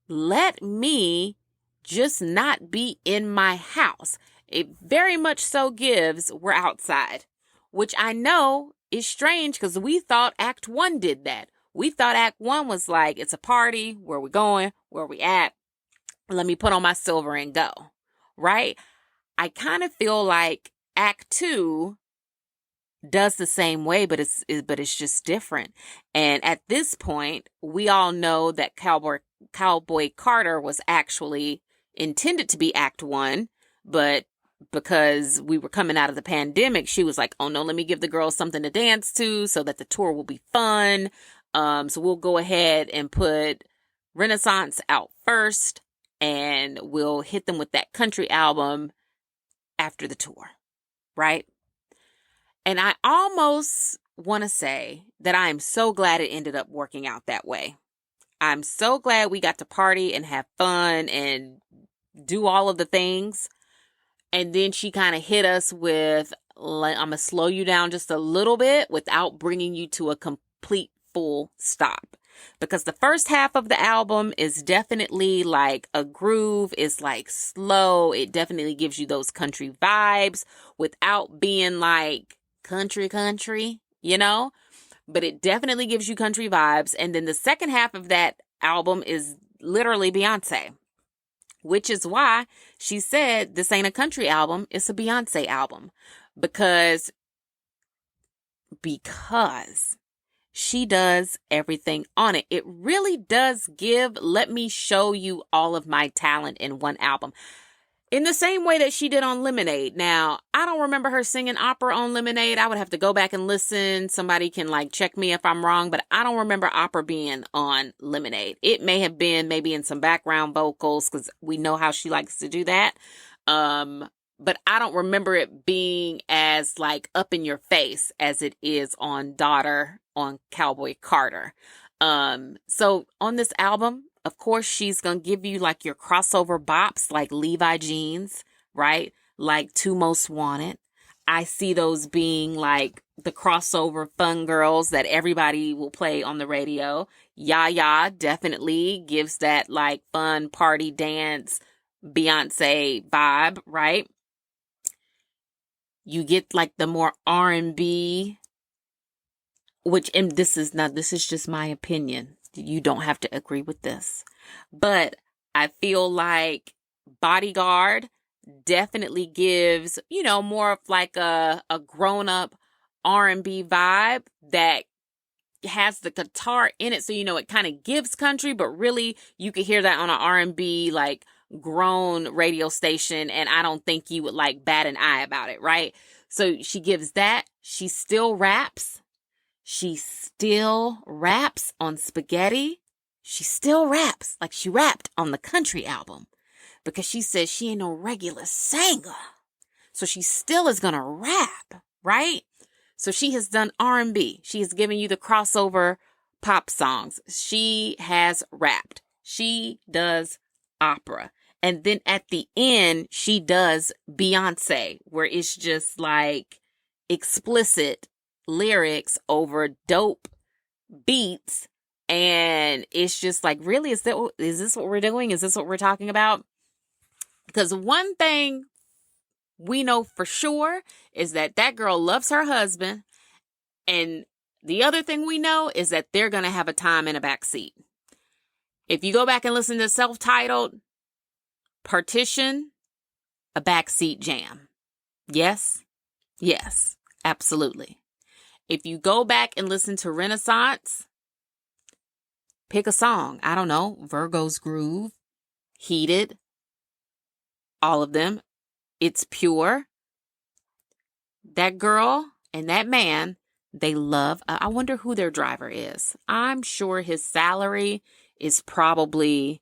Let me just not be in my house. It very much so gives we're outside, which I know is strange because we thought Act 1 did that. We thought Act 1 was like, it's a party, where we going, where we at, let me put on my silver and go, right? I kind of feel like Act 2 does the same way, but it's just different. And at this point, we all know that Cowboy Carter was actually intended to be Act 1, but because we were coming out of the pandemic, she was like, oh no, let me give the girls something to dance to so that the tour will be fun. So we'll go ahead and put Renaissance out first, and we'll hit them with that country album after the tour, right? And I almost want to say that I am so glad it ended up working out that way. I'm so glad we got to party and have fun and do all of the things. And then she kind of hit us with, I'm going to slow you down just a little bit without bringing you to a complete full stop. Because the first half of the album is definitely like a groove. It's like slow. It definitely gives you those country vibes without being like country, but it definitely gives you country vibes. And then the second half of that album is literally Beyonce, which is why she said this ain't a country album. It's a Beyonce album because she does everything on it. It really does give, let me show you all of my talent in one album. in the same way that she did on Lemonade. Now, I don't remember her singing opera on Lemonade. I would have to go back and listen. Somebody can check me if I'm wrong, but I don't remember opera being on Lemonade. It may have been maybe in some background vocals because we know how she likes to do that. But I don't remember it being as up in your face as it is on Daughter on Cowboy Carter. So on this album, of course, she's going to give you your crossover bops like Levi Jeans, right? Like Two Most Wanted. I see those being the crossover fun girls that everybody will play on the radio. Ya Ya definitely gives that fun party dance Beyonce vibe, right? You get the more R&B, and this is just my opinion. You don't have to agree with this. But I feel like Bodyguard definitely gives, more of a grown-up R&B vibe that has the guitar in it. So, it kind of gives country, but really you could hear that on an R&B, grown radio station. And I don't think you would bat an eye about it, right? So she gives that. She still raps. She still raps on Spaghetti. She still raps like she rapped on the country album because she says she ain't no regular singer. So she still is going to rap, right? So she has done R&B. She has given you the crossover pop songs. She has rapped. She does opera. And then at the end, she does Beyonce, where it's just explicit lyrics over dope beats. And it's just really, is this what we're doing? Is this what we're talking about? Because one thing we know for sure is that girl loves her husband. And the other thing we know is that they're going to have a time in a back seat. If you go back and listen to Self-Titled, Partition, a backseat jam. Yes, absolutely. If you go back and listen to Renaissance, pick a song. I don't know, Virgo's Groove, Heated, all of them. It's pure. That girl and that man, they love. I wonder who their driver is. I'm sure his salary is probably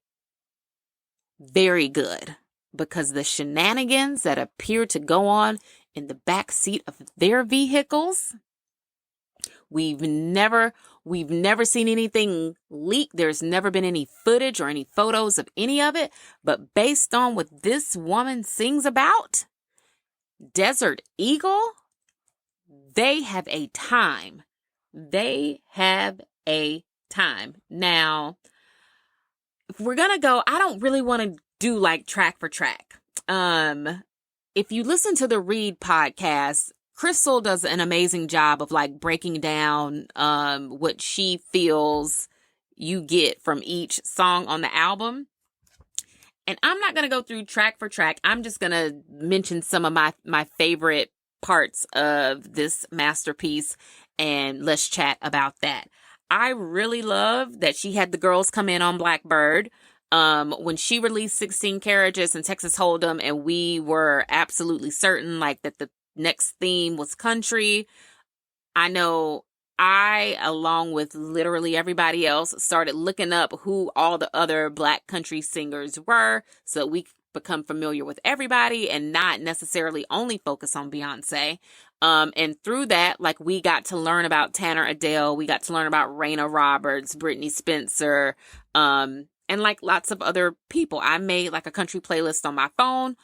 very good because the shenanigans that appear to go on in the back seat of their vehicles, we've never seen anything leak. There's never been any footage or any photos of any of it. But based on what this woman sings about, Desert Eagle, they have a time. They have a time. Now, if we're going to go, I don't really want to do track for track. If you listen to the Read podcast, Crystal does an amazing job of breaking down what she feels you get from each song on the album. And I'm not going to go through track for track. I'm just going to mention some of my favorite parts of this masterpiece, and let's chat about that. I really love that she had the girls come in on Blackbird. When she released 16 Carriages and Texas Hold'em, and we were absolutely certain that the next theme was country. I know I, along with literally everybody else, started looking up who all the other Black country singers were so we become familiar with everybody and not necessarily only focus on Beyonce. And through that, we got to learn about Tanner Adele. We got to learn about Raina Roberts, Brittany Spencer, and lots of other people. I made a country playlist on my phone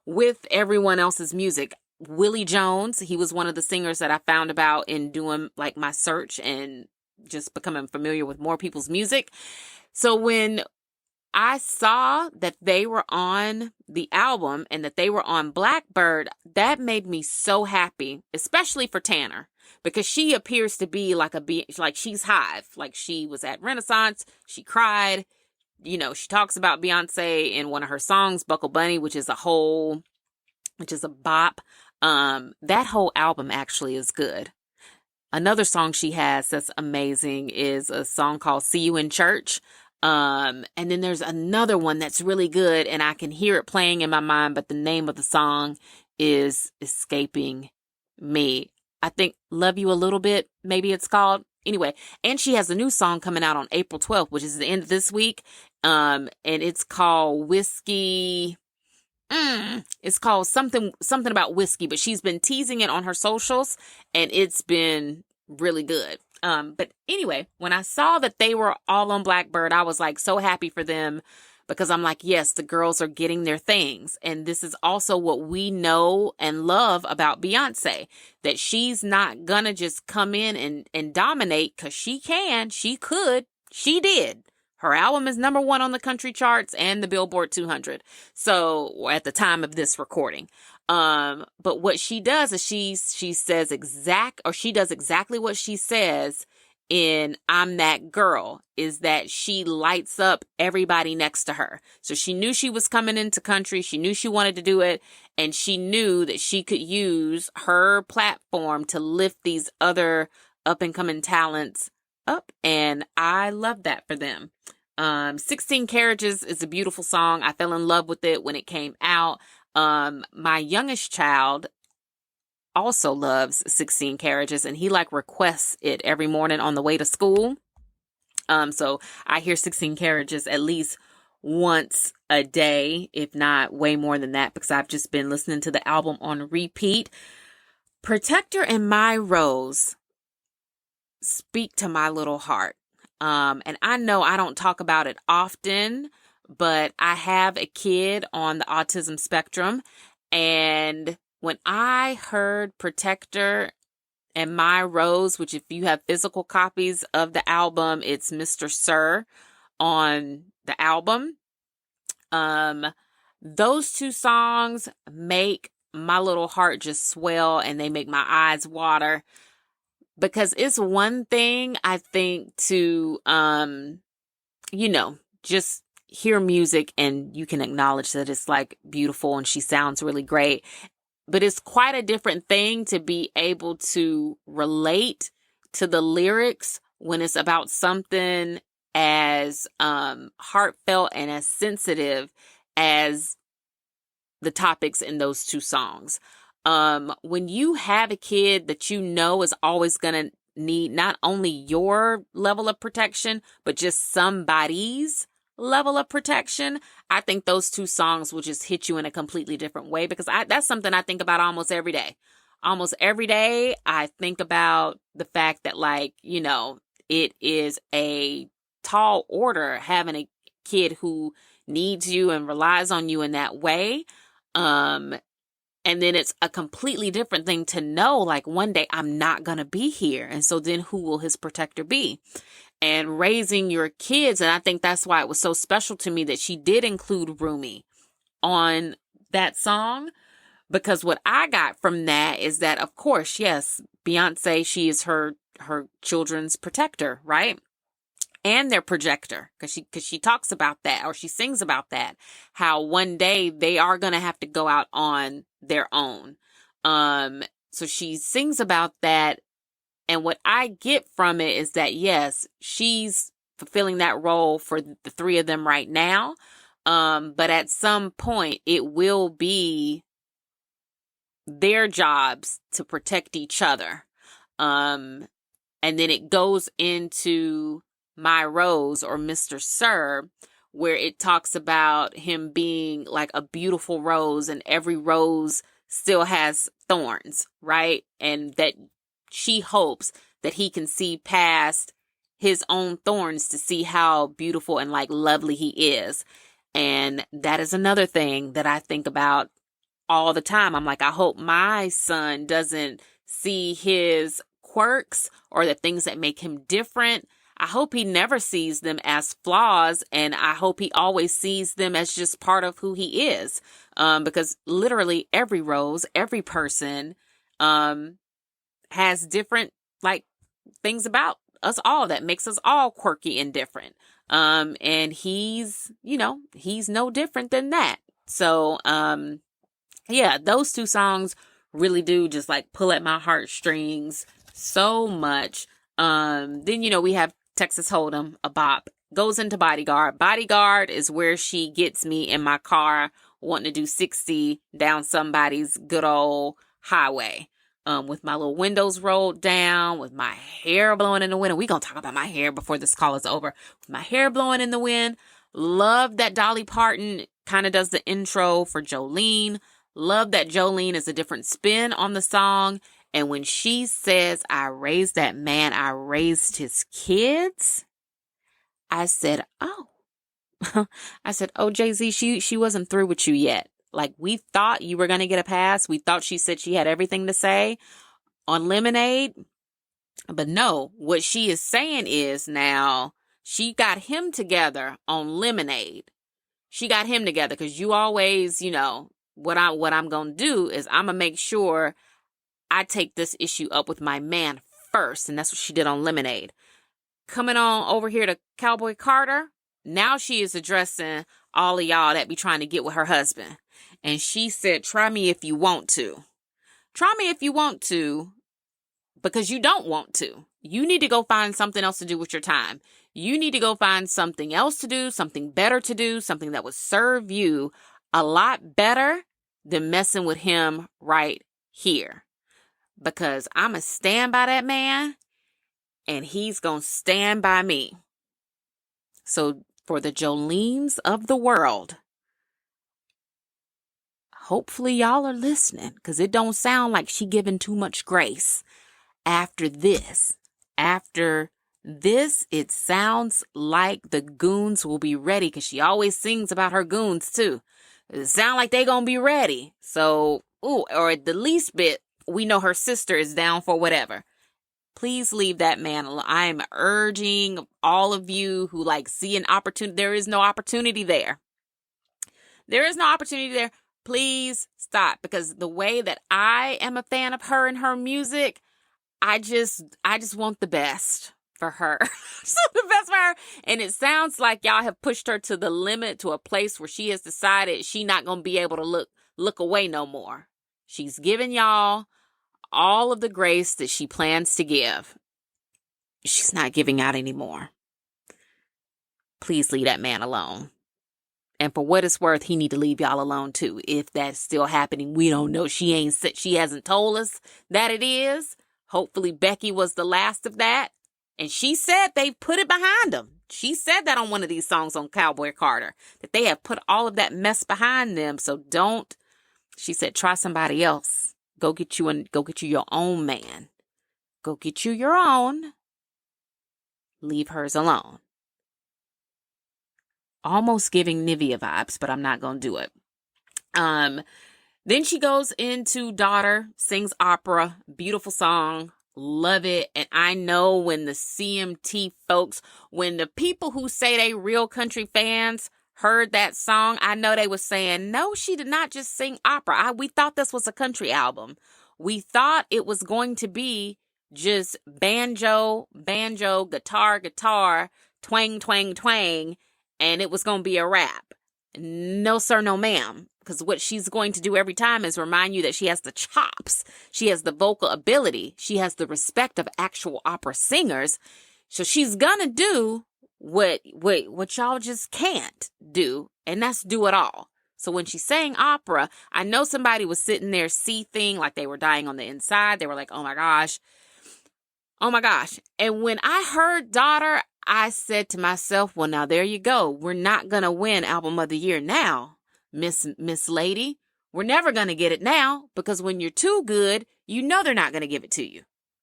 with everyone else's music. Willie Jones, he was one of the singers that I found about in doing my search and just becoming familiar with more people's music. So when I saw that they were on the album and that they were on Blackbird, that made me so happy, especially for Tanner, because she appears to be she's Hive. She was at Renaissance. She cried. She talks about Beyonce in one of her songs, Buckle Bunny, which is a bop. That whole album actually is good. Another song she has that's amazing is a song called See You in Church. And then there's another one that's really good, and I can hear it playing in my mind, but the name of the song is escaping me. I think Love You a Little Bit, maybe it's called. Anyway, and she has a new song coming out on April 12th, which is the end of this week. And it's called Whiskey. It's called something about whiskey, but she's been teasing it on her socials, and it's been really good. But anyway, when I saw that they were all on Blackbird, I was like so happy for them, because I'm like, yes, the girls are getting their things. And this is also what we know and love about Beyonce, that she's not gonna just come in and dominate, because she could, she did. Her album is number 1 on the country charts and the Billboard 200. So at the time of this recording. But what she does is she does exactly what she says in I'm That Girl, is that she lights up everybody next to her. So she knew she was coming into country. She knew she wanted to do it. And she knew that she could use her platform to lift these other up and coming talents up. And I love that for them. 16 Carriages is a beautiful song. I fell in love with it when it came out. My youngest child also loves 16 Carriages, and he requests it every morning on the way to school. So I hear 16 Carriages at least once a day, if not way more than that, because I've just been listening to the album on repeat. Protector and My Rose speak to my little heart. And I know I don't talk about it often, but I have a kid on the autism spectrum, and when I heard Protector and My Rose, which if you have physical copies of the album, it's Mr. Sir on the album. Those two songs make my little heart just swell, and they make my eyes water, because it's one thing, I think, to, just hear music and you can acknowledge that it's beautiful and she sounds really great. But it's quite a different thing to be able to relate to the lyrics when it's about something as heartfelt and as sensitive as the topics in those two songs. When you have a kid that you know is always going to need not only your level of protection, but just somebody's level of protection, I think those two songs will just hit you in a completely different way, because that's something I think about almost every day. Almost every day, I think about the fact that, it is a tall order having a kid who needs you and relies on you in that way. And then it's a completely different thing to know, one day I'm not going to be here. And so then who will his protector be? And raising your kids. And I think that's why it was so special to me that she did include Rumi on that song. Because what I got from that is that, of course, yes, Beyonce, she is her children's protector, right? And their projector, because she talks about that, or she sings about that, how one day they are going to have to go out on their own. So she sings about that. And what I get from it is that, yes, she's fulfilling that role for the three of them right now. But at some point it will be their jobs to protect each other. And then it goes into My Rose, or Mr. Sir, where it talks about him being like a beautiful rose, and every rose still has thorns, right? And that she hopes that he can see past his own thorns to see how beautiful and lovely he is. And that is another thing that I think about all the time. I'm like, I hope my son doesn't see his quirks or the things that make him different. I hope he never sees them as flaws, and I hope he always sees them as just part of who he is. Because literally every rose, every person, has different things about us all that makes us all quirky and different. And he's no different than that. So, yeah, those two songs really do just pull at my heartstrings so much. Then, we have Texas Hold'em, a bop. goes into Bodyguard. Bodyguard is where she gets me in my car wanting to do 60 down somebody's good old highway. With my little windows rolled down, with my hair blowing in the wind. And we're going to talk about my hair before this call is over. With my hair blowing in the wind. Love that Dolly Parton kind of does the intro for Jolene. Love that Jolene is a different spin on the song. And when she says, I raised that man, I raised his kids, I said, oh. I said, oh, Jay-Z, she wasn't through with you yet. Like, we thought you were going to get a pass. We thought she said she had everything to say on Lemonade. But no, what she is saying is now she got him together on Lemonade. She got him together because you always, what I'm going to do is I'm going to make sure I take this issue up with my man first. And that's what she did on Lemonade. Coming on over here to Cowboy Carter. Now she is addressing all of y'all that be trying to get with her husband. And she said, try me if you want to. Try me if you want to, because you don't want to. You need to go find something else to do with your time. You need to go find something else to do, something better to do, something that would serve you a lot better than messing with him right here. Because I'm going to stand by that man, and he's going to stand by me. So for the Jolenes of the world, hopefully y'all are listening, because it don't sound like she giving too much grace after this. After this, it sounds like the goons will be ready, because she always sings about her goons too. It sound like they gonna be ready. So, or at the least bit, we know her sister is down for whatever. Please leave that man alone. I am urging all of you who see an opportunity. There is no opportunity there. There is no opportunity there. Please stop, because the way that I am a fan of her and her music, I just want the best for her. So the best for her. And it sounds like y'all have pushed her to the limit, to a place where she has decided she not going to be able to look away no more. She's giving y'all all of the grace that she plans to give. She's not giving out anymore. Please leave that man alone. And for what it's worth, he need to leave y'all alone too. If that's still happening, we don't know. She hasn't told us that it is. Hopefully Becky was the last of that. And she said they put it behind them. She said that on one of these songs on Cowboy Carter, that they have put all of that mess behind them. So don't, she said, try somebody else. Go get you your own man. Go get you your own. Leave hers alone. Almost giving Nivea vibes, but I'm not going to do it. Then she goes into Daughter, sings opera, beautiful song, love it. And I know when the CMT folks, when the people who say they real country fans heard that song, I know they were saying, no, she did not just sing opera. We thought this was a country album. We thought it was going to be just banjo, guitar, twang, twang, twang, and it was going to be a rap. No, sir, no, ma'am. Because what she's going to do every time is remind you that she has the chops. She has the vocal ability. She has the respect of actual opera singers. So she's going to do what y'all just can't do, and that's do it all. So when she sang opera, I know somebody was sitting there seething like they were dying on the inside. They were like, oh my gosh. And when I heard Daughter, I said to myself, well, now there you go. We're not going to win Album of the Year now, Miss Lady. We're never going to get it now, because when you're too good, you know they're not going to give it to you.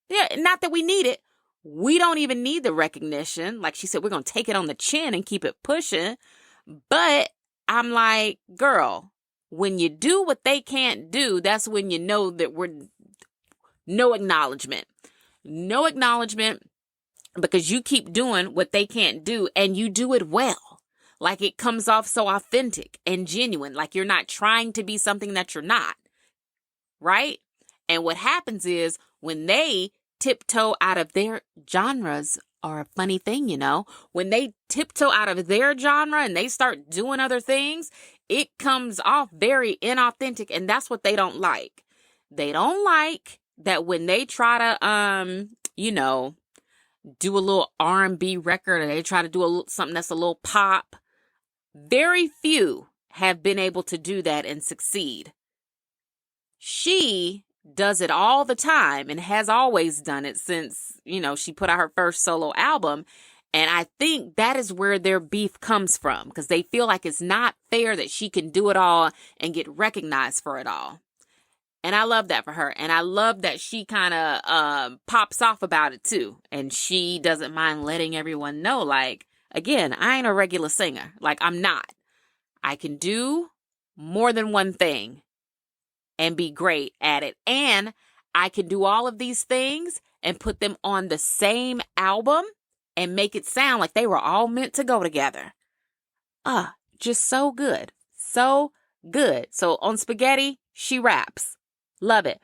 Yeah, not that we need it. We don't even need the recognition. Like she said, we're going to take it on the chin and keep it pushing. But I'm like, girl, when you do what they can't do, that's when you know that we're no acknowledgement. No acknowledgement, because you keep doing what they can't do, and you do it well. Like it comes off so authentic and genuine, like you're not trying to be something that you're not. Right? And what happens is when they tiptoe out of their genres are a funny thing, when they tiptoe out of their genre and they start doing other things, it comes off very inauthentic. And that's what they don't like. They don't like that when they try to, do a little R&B record, or they try to do something that's a little pop. Very few have been able to do that and succeed. She does it all the time and has always done it since, she put out her first solo album. And I think that is where their beef comes from, because they feel like it's not fair that she can do it all and get recognized for it all. And I love that for her. And I love that she kind of pops off about it too. And she doesn't mind letting everyone know, like, again, I ain't a regular singer. Like, I'm not. I can do more than one thing and be great at it. And I can do all of these things and put them on the same album and make it sound like they were all meant to go together. Just so good. So good. So on Spaghetti, she raps. Love it.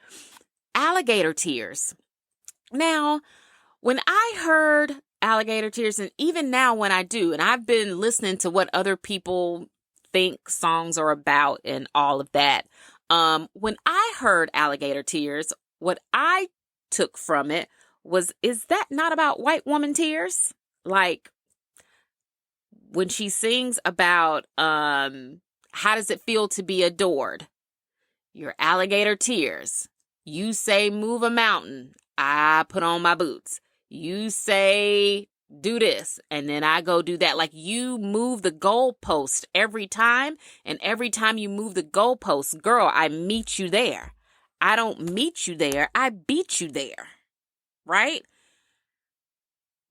Alligator Tears. Now, when I heard Alligator Tears, and even now when I do, and I've been listening to what other people think songs are about and all of that, when I heard Alligator Tears, what I took from it was, is that not about white woman tears? Like, when she sings about how does it feel to be adored? Your alligator tears. You say move a mountain, I put on my boots. You say do this, and then I go do that. Like, you move the goalpost every time, and every time you move the goalpost, girl, I meet you there. I don't meet you there, I beat you there, right?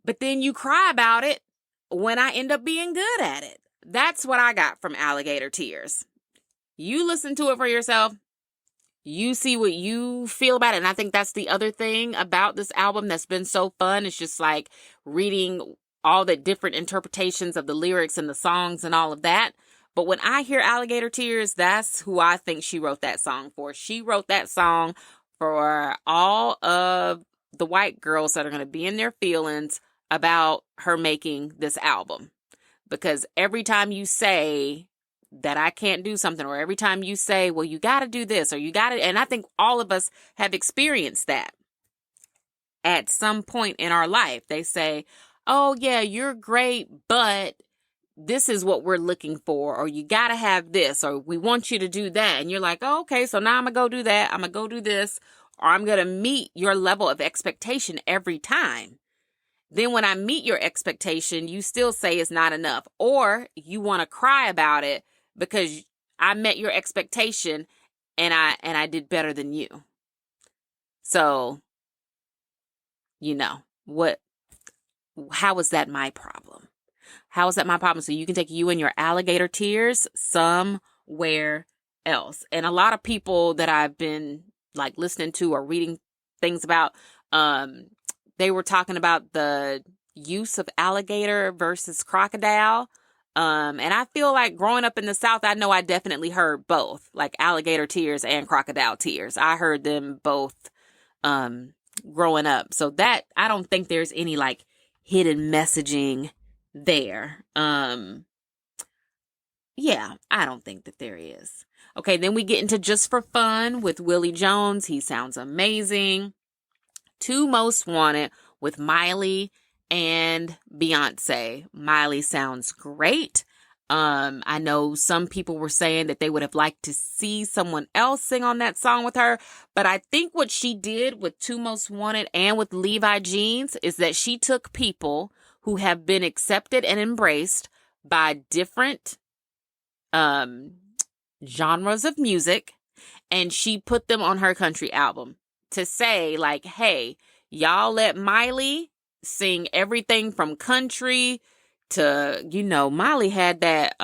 But then you cry about it when I end up being good at it. That's what I got from Alligator Tears. You listen to it for yourself. You see what you feel about it. And I think that's the other thing about this album that's been so fun. It's just like reading all the different interpretations of the lyrics and the songs and all of that. But when I hear Alligator Tears, that's who I think she wrote that song for. She wrote that song for all of the white girls that are going to be in their feelings about her making this album. Because every time you say that I can't do something, or every time you say, well, you got to do this, or you got to, and I think all of us have experienced that at some point in our life. They say, oh yeah, you're great, but this is what we're looking for, or you got to have this, or we want you to do that. And you're like, oh, okay, so now I'm gonna go do that. I'm gonna go do this, or I'm gonna meet your level of expectation every time. Then when I meet your expectation, you still say it's not enough, or you want to cry about it because I met your expectation and I did better than you. So, how is that my problem? How is that my problem? So you can take you and your alligator tears somewhere else. And a lot of people that I've been like listening to or reading things about, they were talking about the use of alligator versus crocodile. And I feel like growing up in the South, I know I definitely heard both, like alligator tears and crocodile tears. I heard them both growing up. So that, I don't think there's any like hidden messaging there. Yeah, I don't think that there is. Okay, then we get into Just for Fun with Willie Jones. He sounds amazing. Two Most Wanted with Miley and Beyonce. Miley sounds great. I know some people were saying that they would have liked to see someone else sing on that song with her, but I think what she did with Two Most Wanted and with Levi Jeans is that she took people who have been accepted and embraced by different genres of music, and she put them on her country album to say like, hey, y'all let Miley sing everything from country to, Miley had that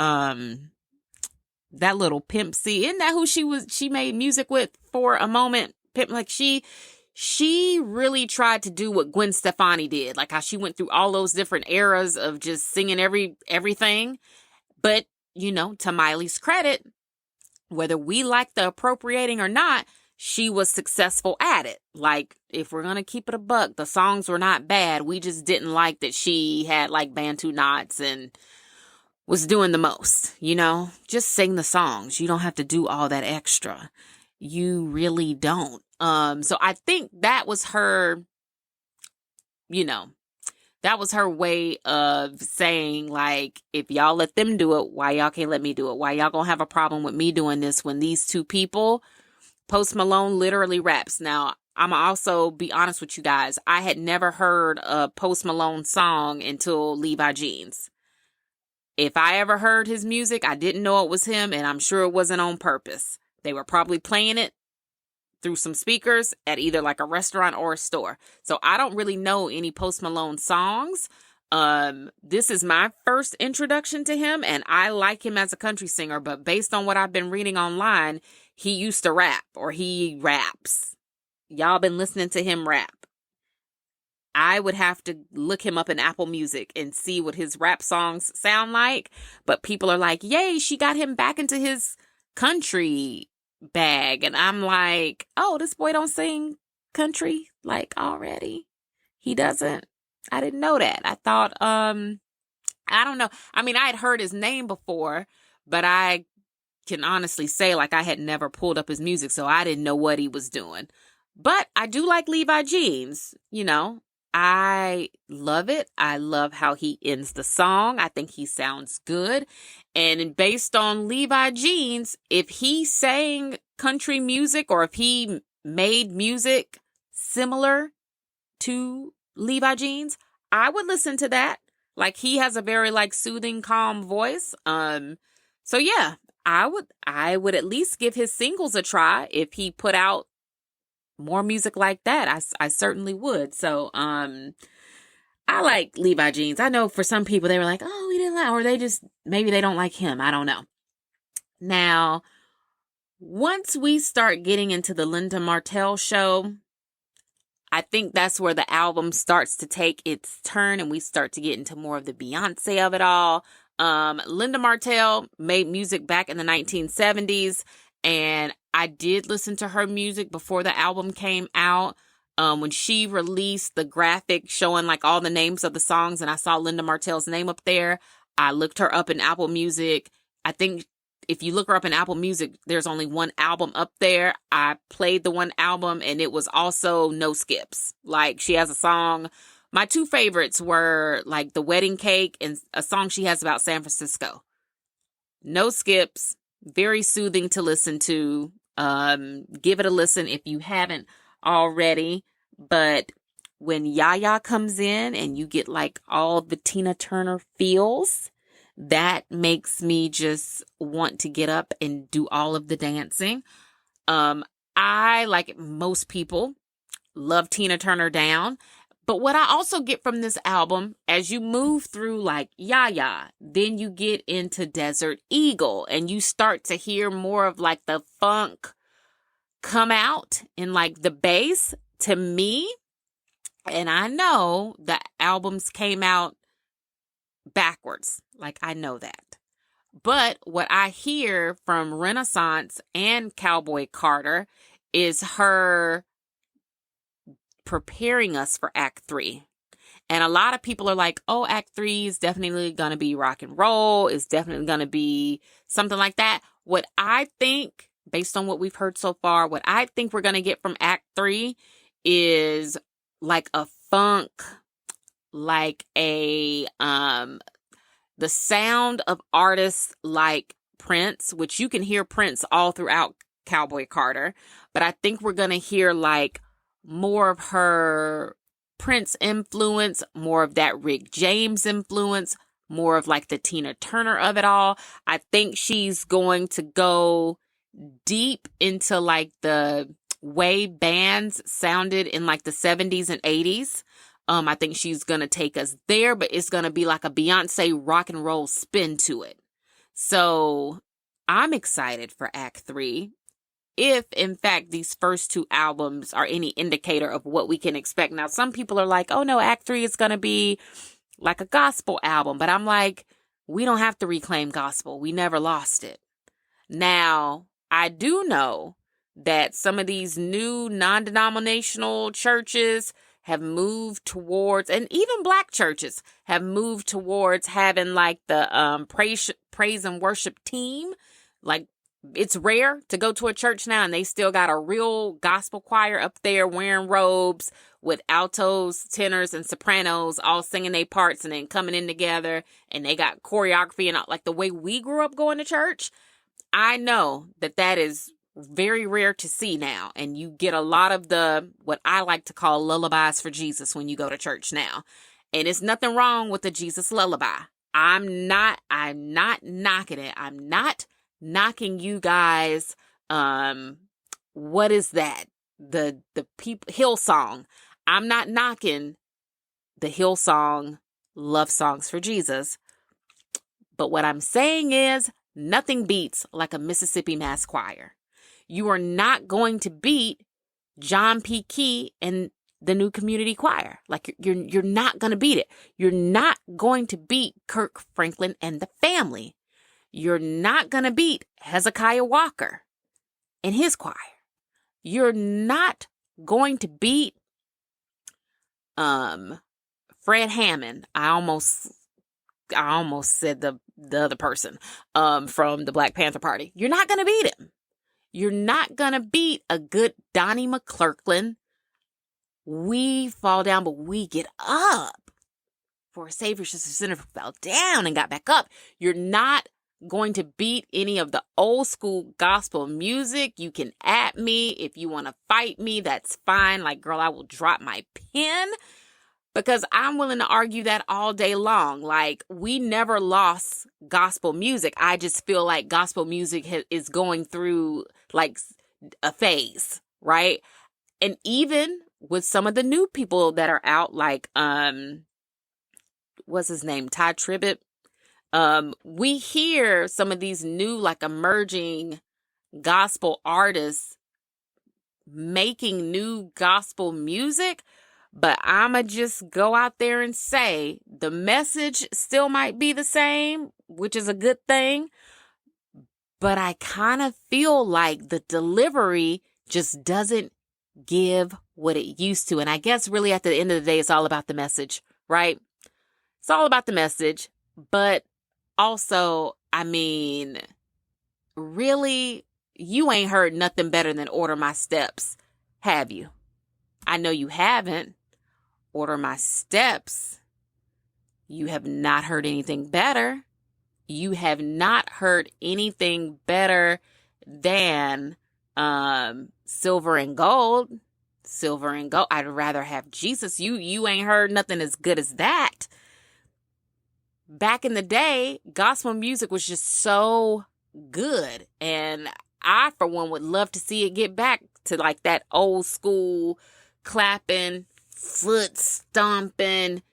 little Pimp C. Isn't that who she made music with for a moment? Pimp, like she really tried to do what Gwen Stefani did, like how she went through all those different eras of just singing everything. But, to Miley's credit, whether we like the appropriating or not, she was successful at it. Like, if we're going to keep it a buck, the songs were not bad. We just didn't like that she had like Bantu knots and was doing the most, just sing the songs. You don't have to do all that extra. You really don't. So I think that was her, that was her way of saying, like, if y'all let them do it, why y'all can't let me do it? Why y'all gonna have a problem with me doing this when these two people, Post Malone literally raps. Now, I'm also be honest with you guys. I had never heard a Post Malone song until Levi Jeans. If I ever heard his music, I didn't know it was him, and I'm sure it wasn't on purpose. They were probably playing it through some speakers at either like a restaurant or a store. So I don't really know any Post Malone songs. This is my first introduction to him, and I like him as a country singer, but based on what I've been reading online, he used to rap, or he raps. Y'all been listening to him rap. I would have to look him up in Apple Music and see what his rap songs sound like. But people are like, yay, she got him back into his country bag. And I'm like, oh, this boy don't sing country like already. He doesn't. I didn't know that. I thought, I don't know. I mean, I had heard his name before, but I can honestly say like I had never pulled up his music, so I didn't know what he was doing. But I do like Levi Jeans, you know. I love it. I love how he ends the song. I think he sounds good. And based on Levi Jeans, if he sang country music or if he made music similar to Levi Jeans, I would listen to that. Like, he has a very like soothing, calm voice. So yeah, I would at least give his singles a try. If he put out more music like that, I certainly would. So, I like Levi Jeans. I know for some people they were like, oh, we didn't like, or they just, maybe they don't like him. I don't know. Now, once we start getting into the Linda Martell show, I think that's where the album starts to take its turn and we start to get into more of the Beyonce of it all. Linda Martell made music back in the 1970s, and I did listen to her music before the album came out. When she released the graphic showing like all the names of the songs and I saw Linda Martell's name up there, I looked her up in Apple Music. I think if you look her up in Apple Music, there's only one album up there. I played the one album and it was also no skips. Like, she has a song. My two favorites were like The Wedding Cake and a song she has about San Francisco. No skips. Very soothing to listen to. Give it a listen if you haven't already. But when Yaya comes in and you get like all the Tina Turner feels, that makes me just want to get up and do all of the dancing. I, like most people, love Tina Turner down. But what I also get from this album, as you move through like Yaya, then you get into Desert Eagle and you start to hear more of like the funk come out in like the bass to me. And I know the albums came out backwards. Like, I know that. But what I hear from Renaissance and Cowboy Carter is her preparing us for Act 3. And a lot of people are like, oh, Act 3 is definitely going to be rock and roll. It's definitely going to be something like that. What I think, based on what we've heard so far, what I think we're going to get from Act 3 is like a funk, like a, the sound of artists like Prince, which you can hear Prince all throughout Cowboy Carter. But I think we're going to hear like more of her Prince influence, more of that Rick James influence, more of like the Tina Turner of it all. I think she's going to go deep into like the way bands sounded in like the 70s and 80s. I think she's going to take us there, but it's going to be like a Beyonce rock and roll spin to it. So I'm excited for Act 3. If, in fact, these first two albums are any indicator of what we can expect. Now, some people are like, oh, no, Act 3 is going to be like a gospel album. But I'm like, we don't have to reclaim gospel. We never lost it. Now, I do know that some of these new non-denominational churches have moved towards, and even black churches have moved towards having like the praise and worship team, like it's rare to go to a church now and they still got a real gospel choir up there wearing robes with altos, tenors, and sopranos all singing their parts and then coming in together, and they got choreography and like the way we grew up going to church. I know that is very rare to see now, and you get a lot of the what I like to call lullabies for Jesus when you go to church now. And it's nothing wrong with the Jesus lullaby. I'm not knocking it. I'm not knocking you guys. What is that? The Hillsong. I'm not knocking the Hillsong love songs for Jesus. But what I'm saying is nothing beats like a Mississippi Mass Choir. You are not going to beat John P. Key and the New Community Choir. Like you're not going to beat it. You're not going to beat Kirk Franklin and the Family. You're not going to beat Hezekiah Walker and his choir. You're not going to beat Fred Hammond. I almost said the other person from the Black Panther Party. You're not going to beat him. You're not going to beat a good Donnie McClurkin. We fall down, but we get up. For a Savior's just a sinner who fell down and got back up. You're not going to beat any of the old school gospel music. You can at me. If you want to fight me, that's fine. Like, girl, I will drop my pen because I'm willing to argue that all day long. Like, we never lost gospel music. I just feel like gospel music is going through like a phase, right? And even with some of the new people that are out, like, what's his name? Ty Tribbett. We hear some of these new, like, emerging gospel artists making new gospel music, but I'ma just go out there and say the message still might be the same, which is a good thing, but I kind of feel like the delivery just doesn't give what it used to. And I guess really at the end of the day, it's all about the message, right? It's all about the message. But also, I mean, really, you ain't heard nothing better than Order My Steps, have you? I know you haven't. Order My Steps. You have not heard anything better. You have not heard anything better than Silver and Gold. Silver and Gold. I'd rather have Jesus. You ain't heard nothing as good as that. Back in the day, gospel music was just so good. And I, for one, would love to see it get back to like that old school clapping, foot stomping,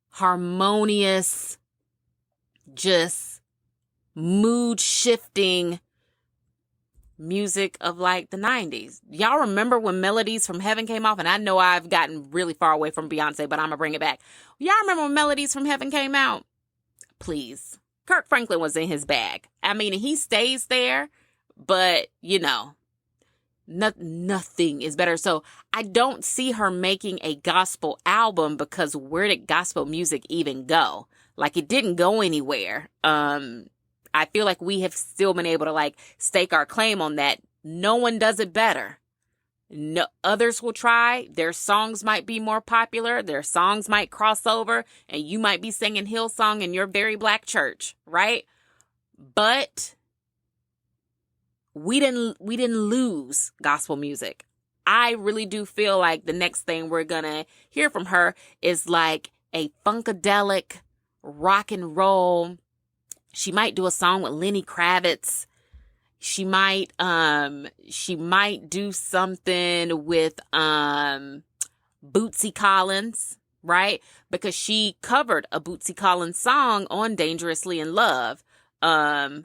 harmonious, just mood shifting music of like the 90s. Y'all remember when Melodies from Heaven came off? And I know I've gotten really far away from Beyonce, but I'm gonna bring it back. Y'all remember when Melodies from Heaven came out? Please. Kirk Franklin was in his bag. I mean, he stays there, but you know, nothing is better. So I don't see her making a gospel album because where did gospel music even go? Like, it didn't go anywhere. I feel like we have still been able to like stake our claim on that. No one does it better. No, others will try. Their songs might be more popular. Their songs might cross over, and you might be singing Hillsong in your very black church, right? But we didn't lose gospel music. I really do feel like the next thing we're gonna hear from her is like a funkadelic rock and roll. She might do a song with Lenny Kravitz. She might do something with Bootsy Collins, right? Because she covered a Bootsy Collins song on Dangerously in Love. I'd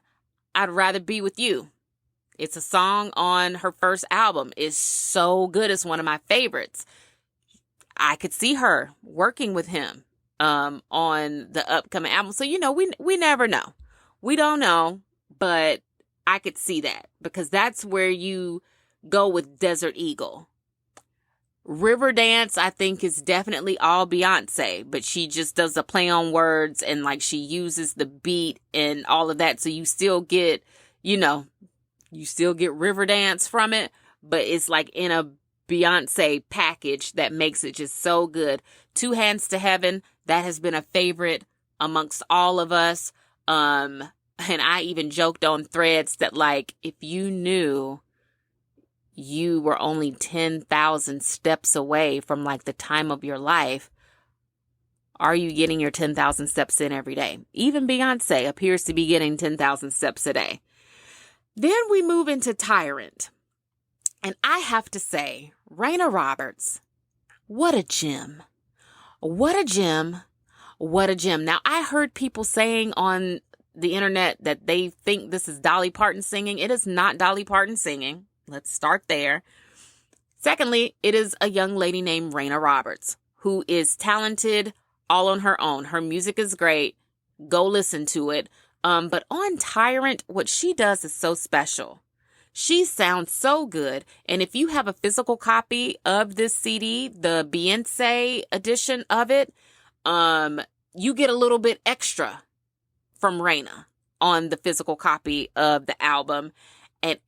Rather Be With You. It's a song on her first album. It's so good. It's one of my favorites. I could see her working with him on the upcoming album. So, you know, we never know. We don't know, but I could see that because that's where you go with Desert Eagle. Riverdance, I think, is definitely all Beyonce, but she just does a play on words and like she uses the beat and all of that. So you still get you know, you still get Riverdance from it, but it's like in a Beyonce package that makes it just so good. Two Hands to Heaven, that has been a favorite amongst all of us. And I even joked on Threads that, like, if you knew you were only 10,000 steps away from like the time of your life, are you getting your 10,000 steps in every day? Even Beyonce appears to be getting 10,000 steps a day. Then we move into Tyrant. And I have to say, Raina Roberts, what a gem. What a gem. What a gem. Now, I heard people saying on the internet that they think this is Dolly Parton singing. It is not Dolly Parton singing. Let's start there. Secondly, it is a young lady named Raina Roberts, who is talented all on her own. Her music is great. Go listen to it. But on Tyrant, what she does is so special. She sounds so good. And if you have a physical copy of this CD, the Beyonce edition of it, you get a little bit extra from Raina on the physical copy of the album. And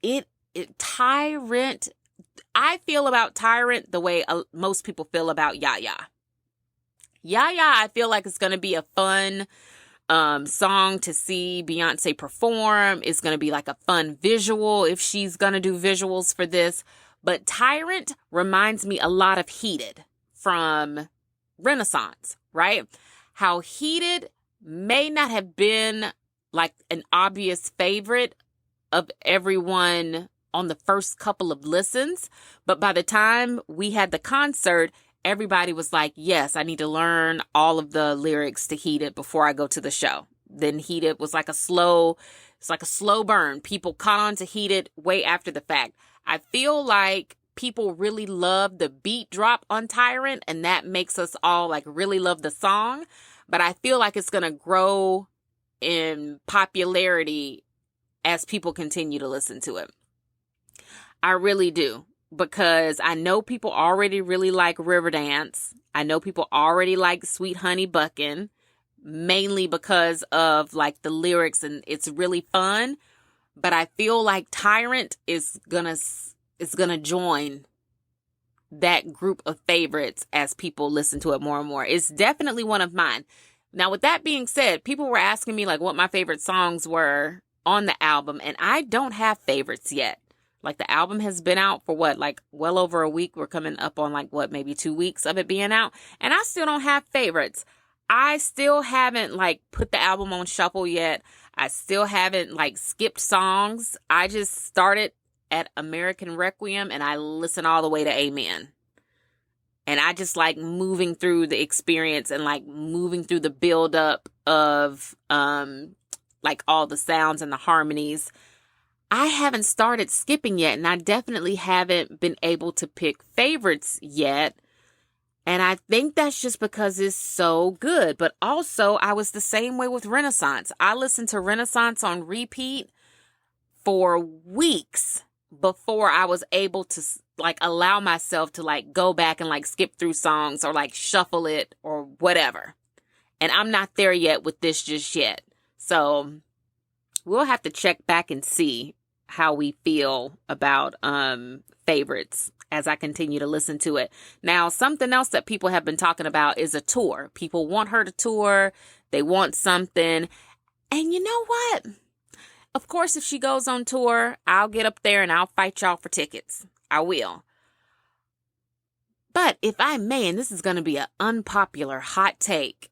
Tyrant, I feel about Tyrant the way most people feel about Yaya. Yaya, I feel like it's going to be a fun song to see Beyonce perform. It's going to be like a fun visual if she's going to do visuals for this. But Tyrant reminds me a lot of Heated from Renaissance, right? How Heated may not have been like an obvious favorite of everyone on the first couple of listens, but by the time we had the concert, everybody was like, yes, I need to learn all of the lyrics to Heated before I go to the show. Then Heated was like it's like a slow burn. People caught on to Heated way after the fact. I feel like people really love the beat drop on Tyrant, and that makes us all like really love the song. But I feel like it's going to grow in popularity as people continue to listen to it. I really do. Because I know people already really like Riverdance. I know people already like Sweet Honey Buckin', mainly because of like the lyrics and it's really fun. But I feel like Tyrant is gonna join that group of favorites as people listen to it more and more. It's definitely one of mine. Now, with that being said, people were asking me like what my favorite songs were on the album, and I don't have favorites yet. Like, the album has been out for well over a week. We're coming up on maybe 2 weeks of it being out. And I still don't have favorites. I still haven't put the album on shuffle yet. I still haven't skipped songs. I just started at American Requiem and I listen all the way to Amen. And I just like moving through the experience and moving through the buildup of all the sounds and the harmonies. I haven't started skipping yet, and I definitely haven't been able to pick favorites yet. And I think that's just because it's so good. But also, I was the same way with Renaissance. I listened to Renaissance on repeat for weeks before I was able to allow myself to go back and skip through songs or shuffle it or whatever. And I'm not there yet with this just yet. So we'll have to check back and see how we feel about favorites as I continue to listen to it. Now, something else that people have been talking about is a tour. People want her to tour. They want something. And you know what? Of course, if she goes on tour, I'll get up there and I'll fight y'all for tickets. I will. But if I may, and this is going to be an unpopular hot take,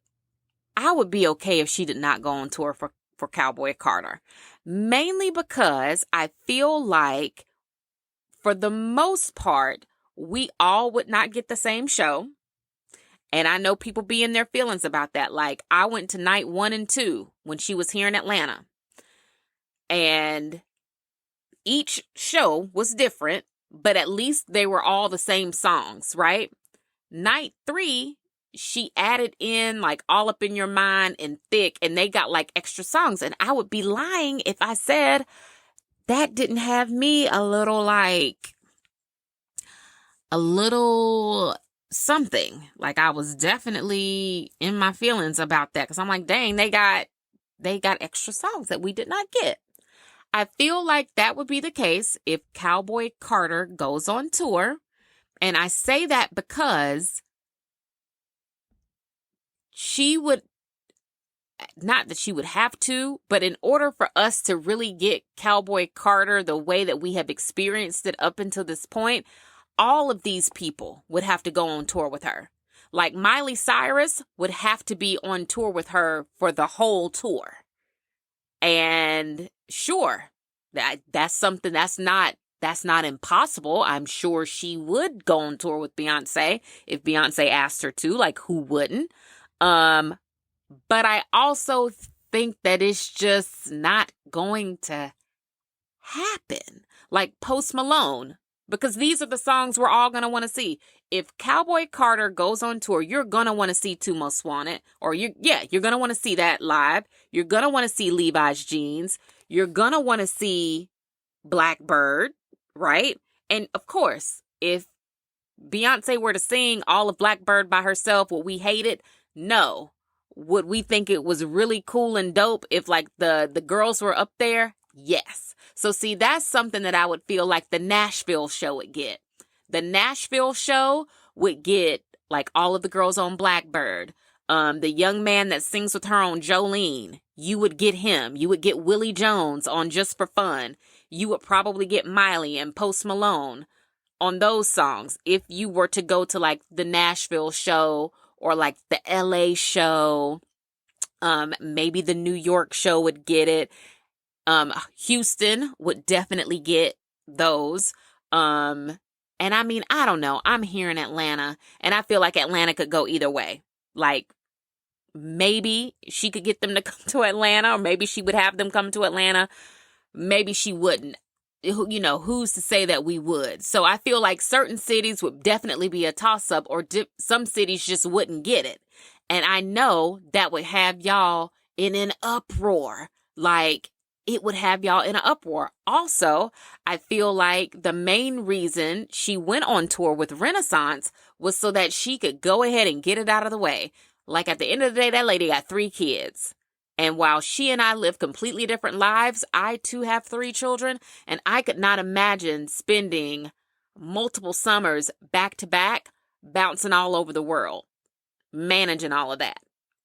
I would be okay if she did not go on tour for Cowboy Carter. Mainly because I feel like, for the most part, we all would not get the same show. And I know people be in their feelings about that. I went to night 1 and 2 when she was here in Atlanta. And each show was different, but at least they were all the same songs, right? Night 3, she added in All Up in Your Mind and Thick, and they got extra songs. And I would be lying if I said that didn't have me a little something. I was definitely in my feelings about that, because I'm dang, they got extra songs that we did not get. I feel like that would be the case if Cowboy Carter goes on tour. And I say that because she would, not that she would have to, but in order for us to really get Cowboy Carter the way that we have experienced it up until this point, all of these people would have to go on tour with her. Like Miley Cyrus would have to be on tour with her for the whole tour. And sure, that's something that's not impossible. I'm sure she would go on tour with Beyonce if Beyonce asked her to, like who wouldn't? But I also think that it's just not going to happen. Like Post Malone, because these are the songs we're all going to want to see. If Cowboy Carter goes on tour, you're going to want to see Too Most Wanted, or you're going to want to see that live. You're going to want to see Levi's Jeans. You're going to want to see Blackbird, right? And of course, if Beyonce were to sing all of Blackbird by herself, would we hate it? No. Would we think it was really cool and dope if like the girls were up there? Yes. So see, that's something that I would feel like the Nashville show would get. The Nashville show would get like all of the girls on Blackbird. The young man that sings with her on Jolene, you would get him. You would get Willie Jones on Just for Fun. You would probably get Miley and Post Malone on those songs if you were to go to like the Nashville show or like the LA show. Maybe the New York show would get it. Houston would definitely get those. And I mean, I don't know. I'm here in Atlanta, and I feel like Atlanta could go either way. Like, maybe she could get them to come to Atlanta, or maybe she would have them come to Atlanta. Maybe she wouldn't. You know, who's to say that we would? So I feel like certain cities would definitely be a toss-up, or some cities just wouldn't get it. And I know that would have y'all in an uproar. Like, it would have y'all in an uproar. Also, I feel like the main reason she went on tour with Renaissance was so that she could go ahead and get it out of the way. Like at the end of the day, that lady got 3 kids. And while she and I live completely different lives, I too have 3 children. And I could not imagine spending multiple summers back to back, bouncing all over the world, managing all of that.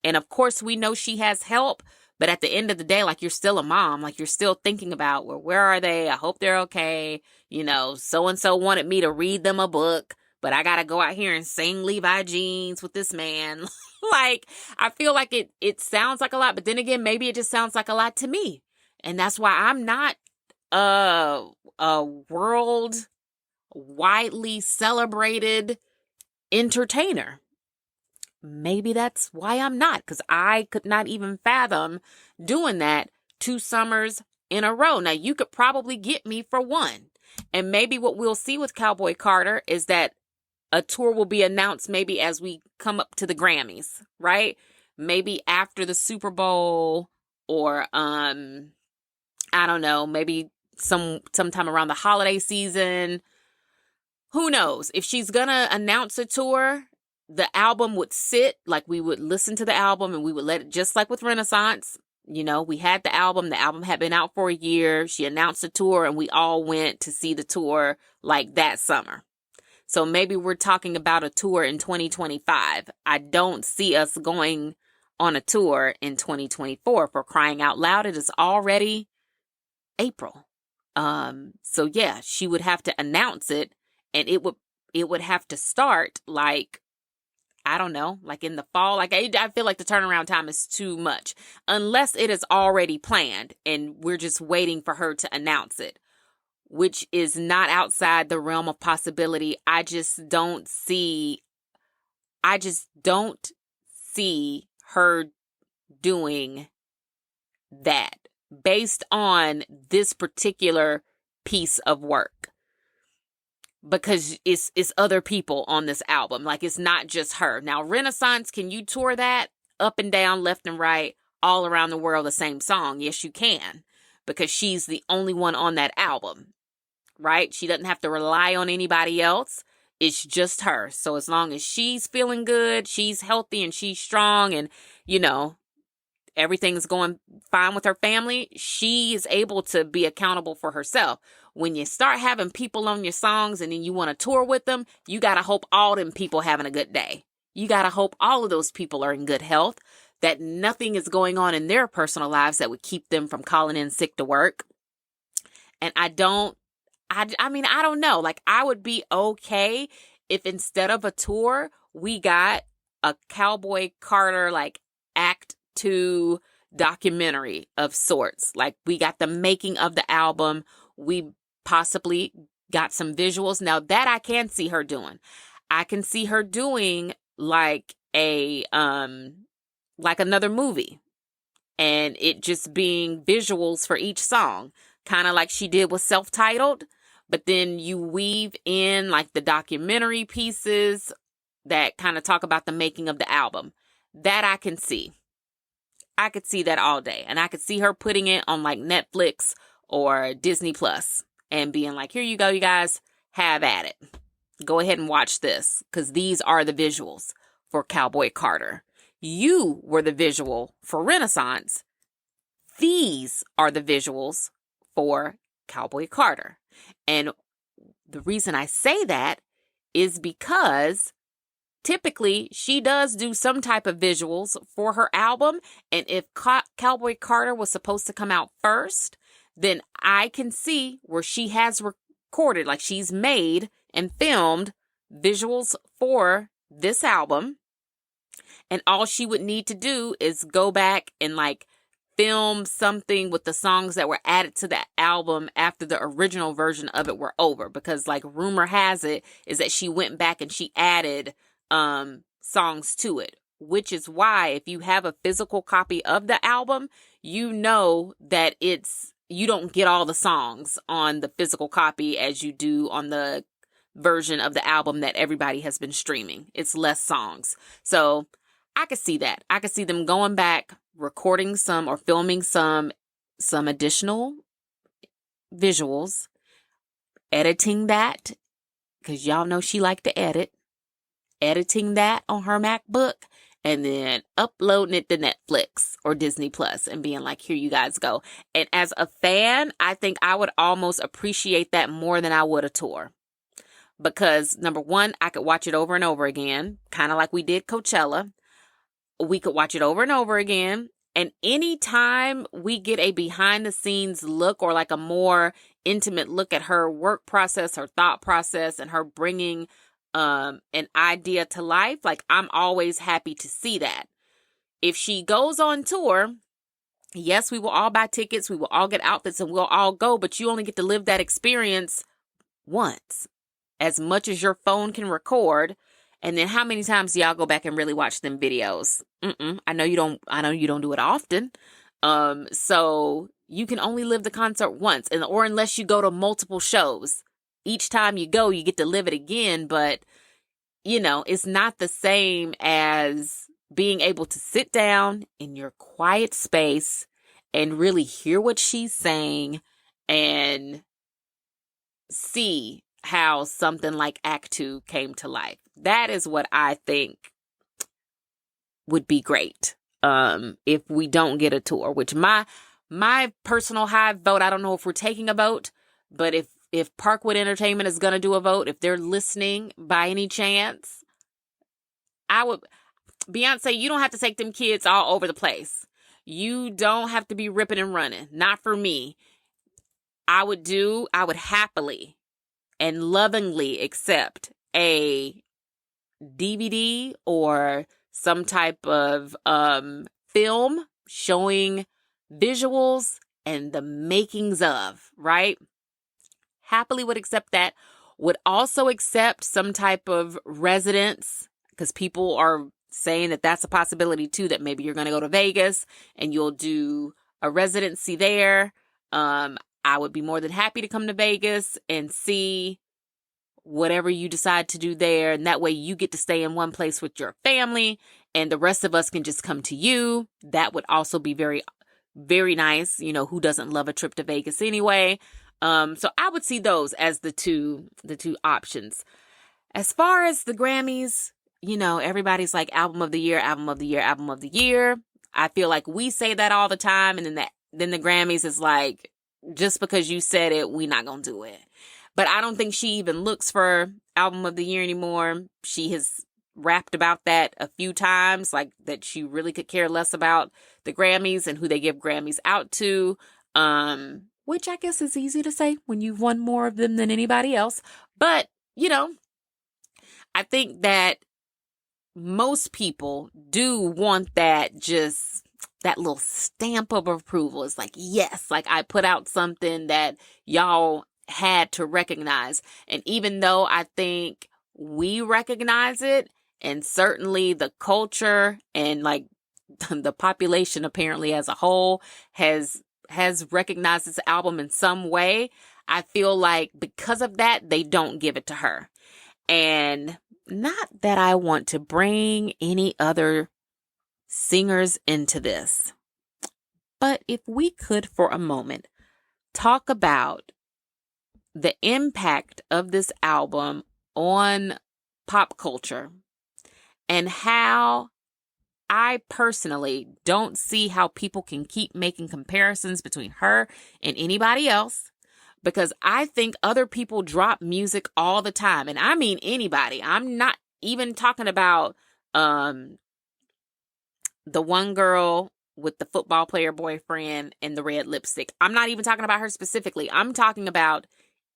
And of course, we know she has help. But at the end of the day, like, you're still a mom. Like, you're still thinking about, well, where are they? I hope they're okay. You know, so-and-so wanted me to read them a book, but I got to go out here and sing Levi Jeans with this man. Like, I feel like it sounds like a lot, but then again, maybe it just sounds like a lot to me. And that's why I'm not a world widely celebrated entertainer. Maybe that's why I'm not, because I could not even fathom doing that 2 summers in a row. Now, you could probably get me for 1. And maybe what we'll see with Cowboy Carter is that a tour will be announced maybe as we come up to the Grammys, right? Maybe after the Super Bowl, or I don't know, maybe sometime around the holiday season. Who knows? If she's gonna announce a tour, the album would sit, like we would listen to the album and we would let it, just like with Renaissance. You know, we had the album had been out for a year. She announced a tour and we all went to see the tour like that summer. So maybe we're talking about a tour in 2025. I don't see us going on a tour in 2024. For crying out loud, it is already April. So yeah, she would have to announce it, and it would have to start like, I don't know, like in the fall. Like I feel like the turnaround time is too much, unless it is already planned and we're just waiting for her to announce it, which is not outside the realm of possibility. I just don't see her doing that based on this particular piece of work. Because it's other people on this album. Like, it's not just her. Now, Renaissance, can you tour that up and down, left and right, all around the world, the same song? Yes, you can. Because she's the only one on that album, right? She doesn't have to rely on anybody else. It's just her. So as long as she's feeling good, she's healthy, and she's strong, and, you know, everything's going fine with her family, she is able to be accountable for herself. When you start having people on your songs and then you want to tour with them, you got to hope all them people having a good day. You got to hope all of those people are in good health, that nothing is going on in their personal lives that would keep them from calling in sick to work. And I don't know. Like, I would be okay if instead of a tour, we got a Cowboy Carter, like, Act 2 documentary of sorts. Like, we got the making of the album. We possibly got some visuals. Now, that I can see her doing. I can see her doing like like another movie, and it just being visuals for each song, kind of like she did with Self-Titled, but then you weave in like the documentary pieces that kind of talk about the making of the album. That I can see. I could see that all day, and I could see her putting it on like Netflix or Disney Plus and being like, here you go, you guys, have at it. Go ahead and watch this, because these are the visuals for Cowboy Carter. You were the visual for Renaissance. These are the visuals for Cowboy Carter. And the reason I say that is because typically she does do some type of visuals for her album. And if Cowboy Carter was supposed to come out first, then I can see where she has recorded, like she's made and filmed visuals for this album. And all she would need to do is go back and like film something with the songs that were added to the album after the original version of it were over. Because like rumor has it is that she went back and she added songs to it, which is why if you have a physical copy of the album, you know that you don't get all the songs on the physical copy as you do on the version of the album that everybody has been streaming. It's less songs. So I could see that. I could see them going back, recording some or filming some additional visuals, editing that, because y'all know she liked to edit, editing that on her MacBook, and then uploading it to Netflix or Disney Plus and being like, here you guys go. And as a fan, I think I would almost appreciate that more than I would a tour. Because number one, I could watch it over and over again, kind of like we did Coachella. We could watch it over and over again. And anytime we get a behind the scenes look or like a more intimate look at her work process, her thought process, and her bringing an idea to life, like I'm always happy to see that. If she goes on tour, yes, we will all buy tickets. We will all get outfits and we'll all go, but you only get to live that experience once, as much as your phone can record. And then how many times do y'all go back and really watch them videos? I know you don't do it often. So you can only live the concert once, or unless you go to multiple shows. Each time you go, you get to live it again, but it's not the same as being able to sit down in your quiet space and really hear what she's saying and see how something like Act 2 came to life. That is what I think would be great if we don't get a tour, which my personal high vote, I don't know if we're taking a vote, but if Parkwood Entertainment is going to do a vote, if they're listening by any chance, Beyonce, you don't have to take them kids all over the place. You don't have to be ripping and running. Not for me. I would happily and lovingly accept a DVD or some type of film showing visuals and the makings of, right? Happily would accept that. Would also accept some type of residence, because people are saying that that's a possibility too, that maybe you're going to go to Vegas and you'll do a residency there. I would be more than happy to come to Vegas and see whatever you decide to do there. And that way you get to stay in one place with your family and the rest of us can just come to you. That would also be very, very nice. Who doesn't love a trip to Vegas anyway? So I would see those as the two options. As far as the Grammys, everybody's like album of the year, album of the year, album of the year. I feel like we say that all the time, and then the Grammys is like, just because you said it, we not gonna do it. But I don't think she even looks for album of the year anymore. She has rapped about that a few times, like that she really could care less about the Grammys and who they give Grammys out to, which I guess is easy to say when you've won more of them than anybody else. But, I think that most people do want that little stamp of approval. It's like, yes, like I put out something that y'all had to recognize. And even though I think we recognize it, and certainly the culture and like the population apparently as a whole has recognized this album in some way, I feel like because of that, they don't give it to her. And not that I want to bring any other singers into this, but if we could for a moment talk about the impact of this album on pop culture and how I personally don't see how people can keep making comparisons between her and anybody else, because I think other people drop music all the time. And I mean anybody. I'm not even talking about the one girl with the football player boyfriend and the red lipstick. I'm not even talking about her specifically. I'm talking about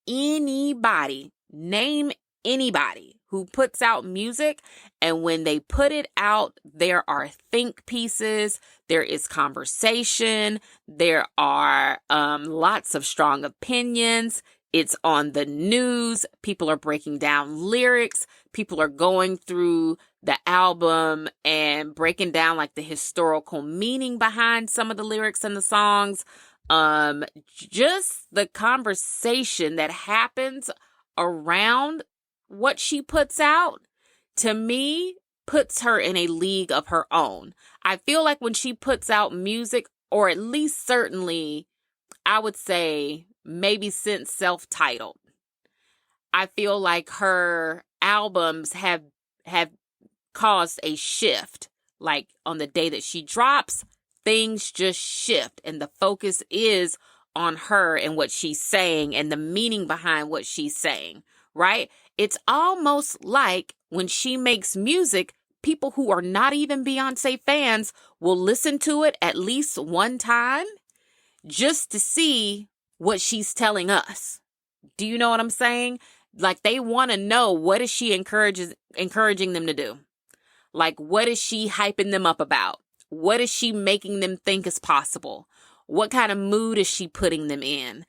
anybody, name anybody who puts out music, and when they put it out, there are think pieces, there is conversation, there are lots of strong opinions, it's on the news, people are breaking down lyrics, people are going through the album and breaking down like the historical meaning behind some of the lyrics and the songs. Just the conversation that happens around what she puts out, to me, puts her in a league of her own. I feel like when she puts out music, or at least certainly, I would say maybe since self-titled, I feel like her albums have caused a shift. Like on the day that she drops, things just shift, and the focus is on her and what she's saying and the meaning behind what she's saying, right? It's almost like when she makes music, people who are not even Beyonce fans will listen to it at least one time just to see what she's telling us. Do you know what I'm saying? Like they want to know, what is she encouraging them to do? Like, what is she hyping them up about? What is she making them think is possible? What kind of mood is she putting them in?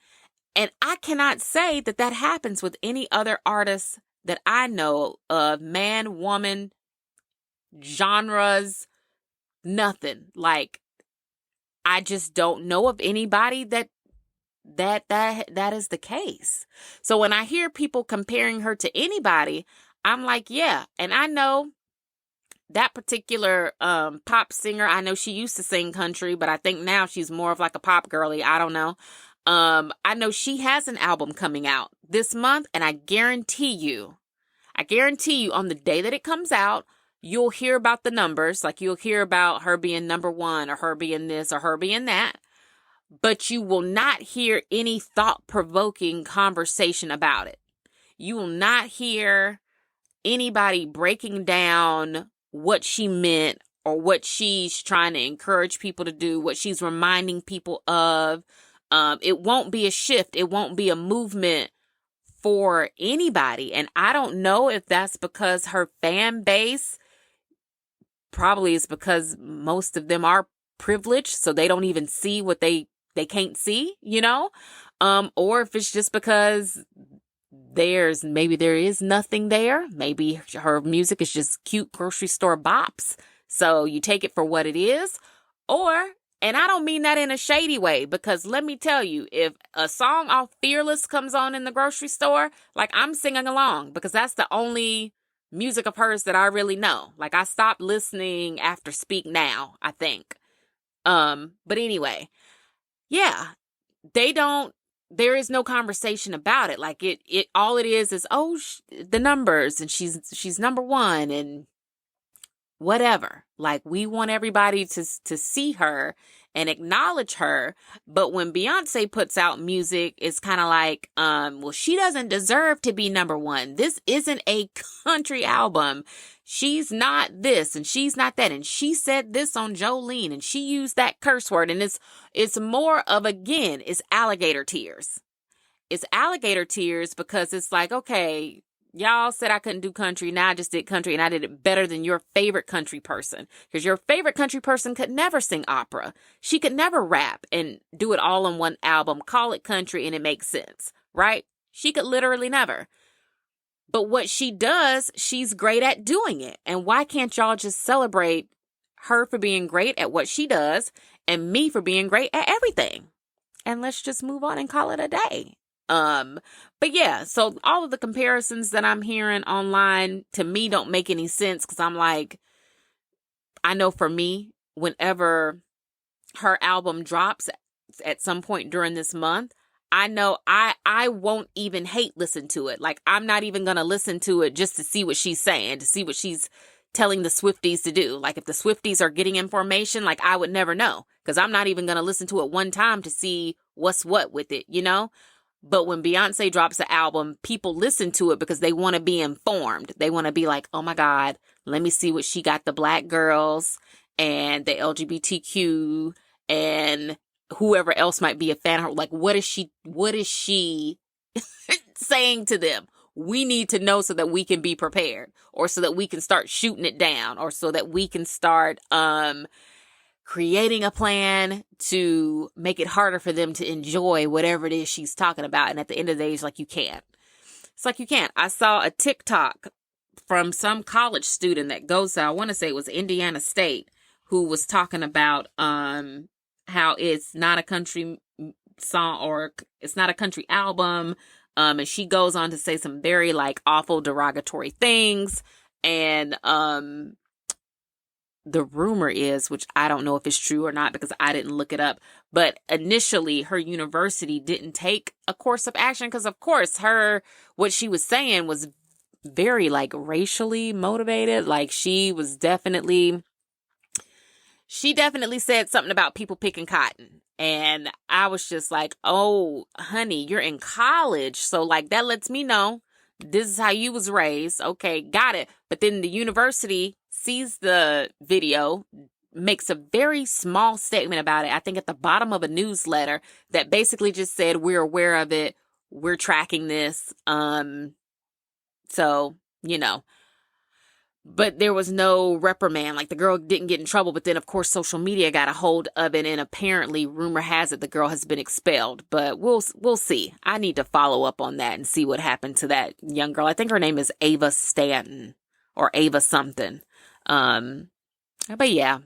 And I cannot say that that happens with any other artist that I know of, man, woman, genres, nothing. Like, I just don't know of anybody that is the case. So when I hear people comparing her to anybody, I'm like, yeah. And I know that particular pop singer, I know she used to sing country, but I think now she's more of like a pop girly. I don't know. I know she has an album coming out this month, and I guarantee you on the day that it comes out, you'll hear about the numbers. Like you'll hear about her being number one, or her being this, or her being that. But you will not hear any thought-provoking conversation about it. You will not hear anybody breaking down what she meant, or what she's trying to encourage people to do, what she's reminding people of. It won't be a shift. It won't be a movement for anybody. And I don't know if that's because her fan base probably is because most of them are privileged, so they don't even see what they can't see, or if it's just because there is nothing there. Maybe her music is just cute grocery store bops. So you take it for what it is. And I don't mean that in a shady way, because let me tell you, if a song off Fearless comes on in the grocery store, like I'm singing along, because that's the only music of hers that I really know. Like I stopped listening after Speak Now, I think. But anyway, yeah, there is no conversation about it. Like it all it is, the numbers, and she's number one, and whatever. Like, we want everybody to see her and acknowledge her. But when Beyonce puts out music, it's kind of like, well, she doesn't deserve to be number one. This isn't a country album. She's not this and she's not that. And she said this on Jolene and she used that curse word. And it's more of, again, it's alligator tears. It's alligator tears because it's like, okay, y'all said I couldn't do country. Now I just did country and I did it better than your favorite country person. Because your favorite country person could never sing opera. She could never rap and do it all on one album, call it country, and it makes sense, right? She could literally never. But what she does, she's great at doing it. And why can't y'all just celebrate her for being great at what she does and me for being great at everything? And let's just move on and call it a day. But yeah, so all of the comparisons that I'm hearing online to me don't make any sense because I'm like, I know for me, whenever her album drops at some point during this month, I know I won't even listen to it. Like, I'm not even going to listen to it just to see what she's saying, to see what she's telling the Swifties to do. Like, if the Swifties are getting information, like, I would never know because I'm not even going to listen to it one time to see what's what with it, you know? But when Beyonce drops an album, people listen to it because they want to be informed. They want to be like, oh my God, let me see what she got the Black girls and the LGBTQ and whoever else might be a fan of her. Like, what is she saying to them? We need to know so that we can be prepared, or so that we can start shooting it down, or so that we can start creating a plan to make it harder for them to enjoy whatever it is she's talking about. And at the end of the day, it's like, you can't. It's like, you can't. I saw a TikTok from some college student that goes to, I want to say it was Indiana State, who was talking about how it's not a country song or it's not a country album. And she goes on to say some very like awful derogatory things. And the rumor is, which I don't know if it's true or not because I didn't look it up, but initially her university didn't take a course of action because, of course, what she was saying was very like racially motivated. Like, she definitely said something about people picking cotton. And I was just like, oh, honey, you're in college. So like, that lets me know this is how you was raised. Okay, got it. But then the university sees the video, makes a very small statement about it, I think at the bottom of a newsletter, that basically just said, we're aware of it, we're tracking this. So, you know, but there was no reprimand. Like, the girl didn't get in trouble. But then, of course, social media got a hold of it. And apparently, rumor has it the girl has been expelled. But we'll see. I need to follow up on that and see what happened to that young girl. I think her name is Ava Stanton or Ava something. But yeah,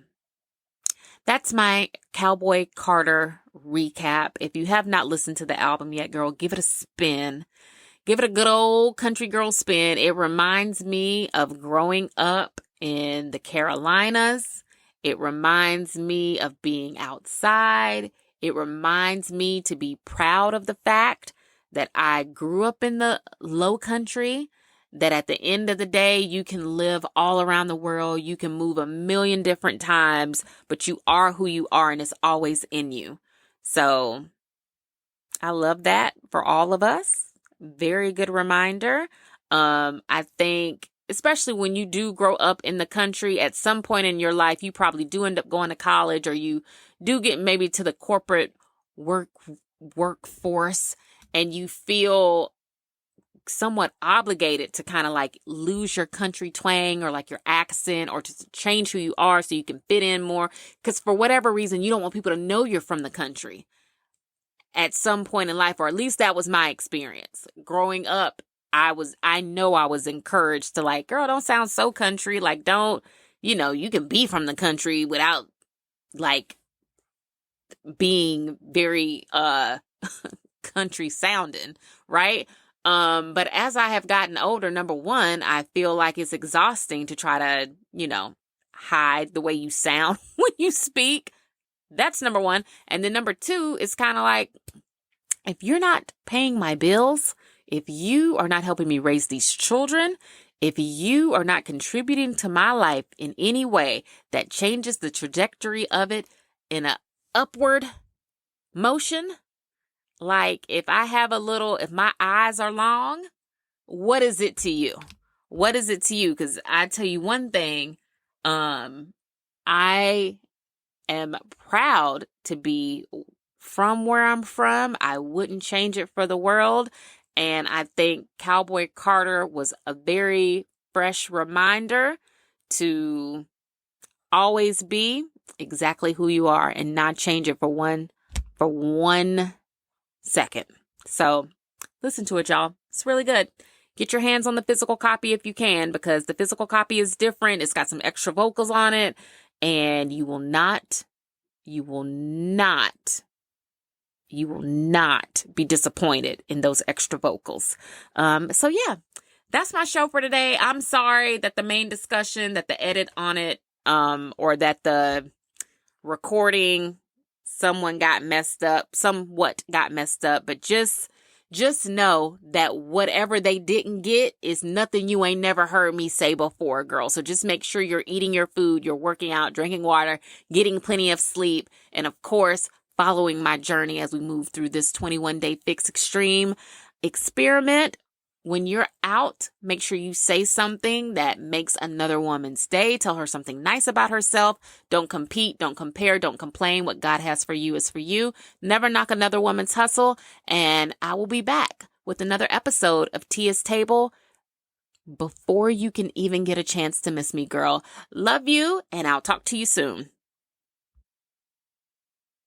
that's my Cowboy Carter recap. If you have not listened to the album yet, girl, give it a spin. Give it a good old country girl spin. It reminds me of growing up in the Carolinas. It reminds me of being outside. It reminds me to be proud of the fact that I grew up in the low country, that at the end of the day, you can live all around the world. You can move a million different times, but you are who you are and it's always in you. So I love that for all of us. Very good reminder. I think, especially when you do grow up in the country, at some point in your life, you probably do end up going to college, or you do get maybe to the corporate workforce, and you feel somewhat obligated to kind of like lose your country twang or like your accent, or to change who you are so you can fit in more. Because for whatever reason, you don't want people to know you're from the country at some point in life, or at least that was my experience. Growing up, I know I was encouraged to like, girl, don't sound so country. Like, don't, you can be from the country without like being very country sounding, right? But as I have gotten older, number one, I feel like it's exhausting to try to, hide the way you sound when you speak. That's number one. And then number two, it's kind of like, if you're not paying my bills, if you are not helping me raise these children, If you are not contributing to my life in any way that changes the trajectory of it in an upward motion, like if my eyes are long, what is it to you? What is it to you? Because I tell you one thing, I am proud to be from where I'm from. I wouldn't change it for the world. And I think Cowboy Carter was a very fresh reminder to always be exactly who you are and not change it for one second. So listen to it, y'all. It's really good. Get your hands on the physical copy if you can, because the physical copy is different. It's got some extra vocals on it, and you will not be disappointed in those extra vocals. So yeah, that's my show for today. I'm sorry that the main discussion, that the edit on it, or that the recording, somewhat got messed up, but just know that whatever they didn't get is nothing you ain't never heard me say before, girl. So just make sure you're eating your food, you're working out, drinking water, getting plenty of sleep, and of course, following my journey as we move through this 21-day Fix Extreme experiment. When you're out, make sure you say something that makes another woman's day. Tell her something nice about herself. Don't compete, don't compare, don't complain. What God has for you is for you. Never knock another woman's hustle. And I will be back with another episode of Tia's Table before you can even get a chance to miss me, girl. Love you, and I'll talk to you soon.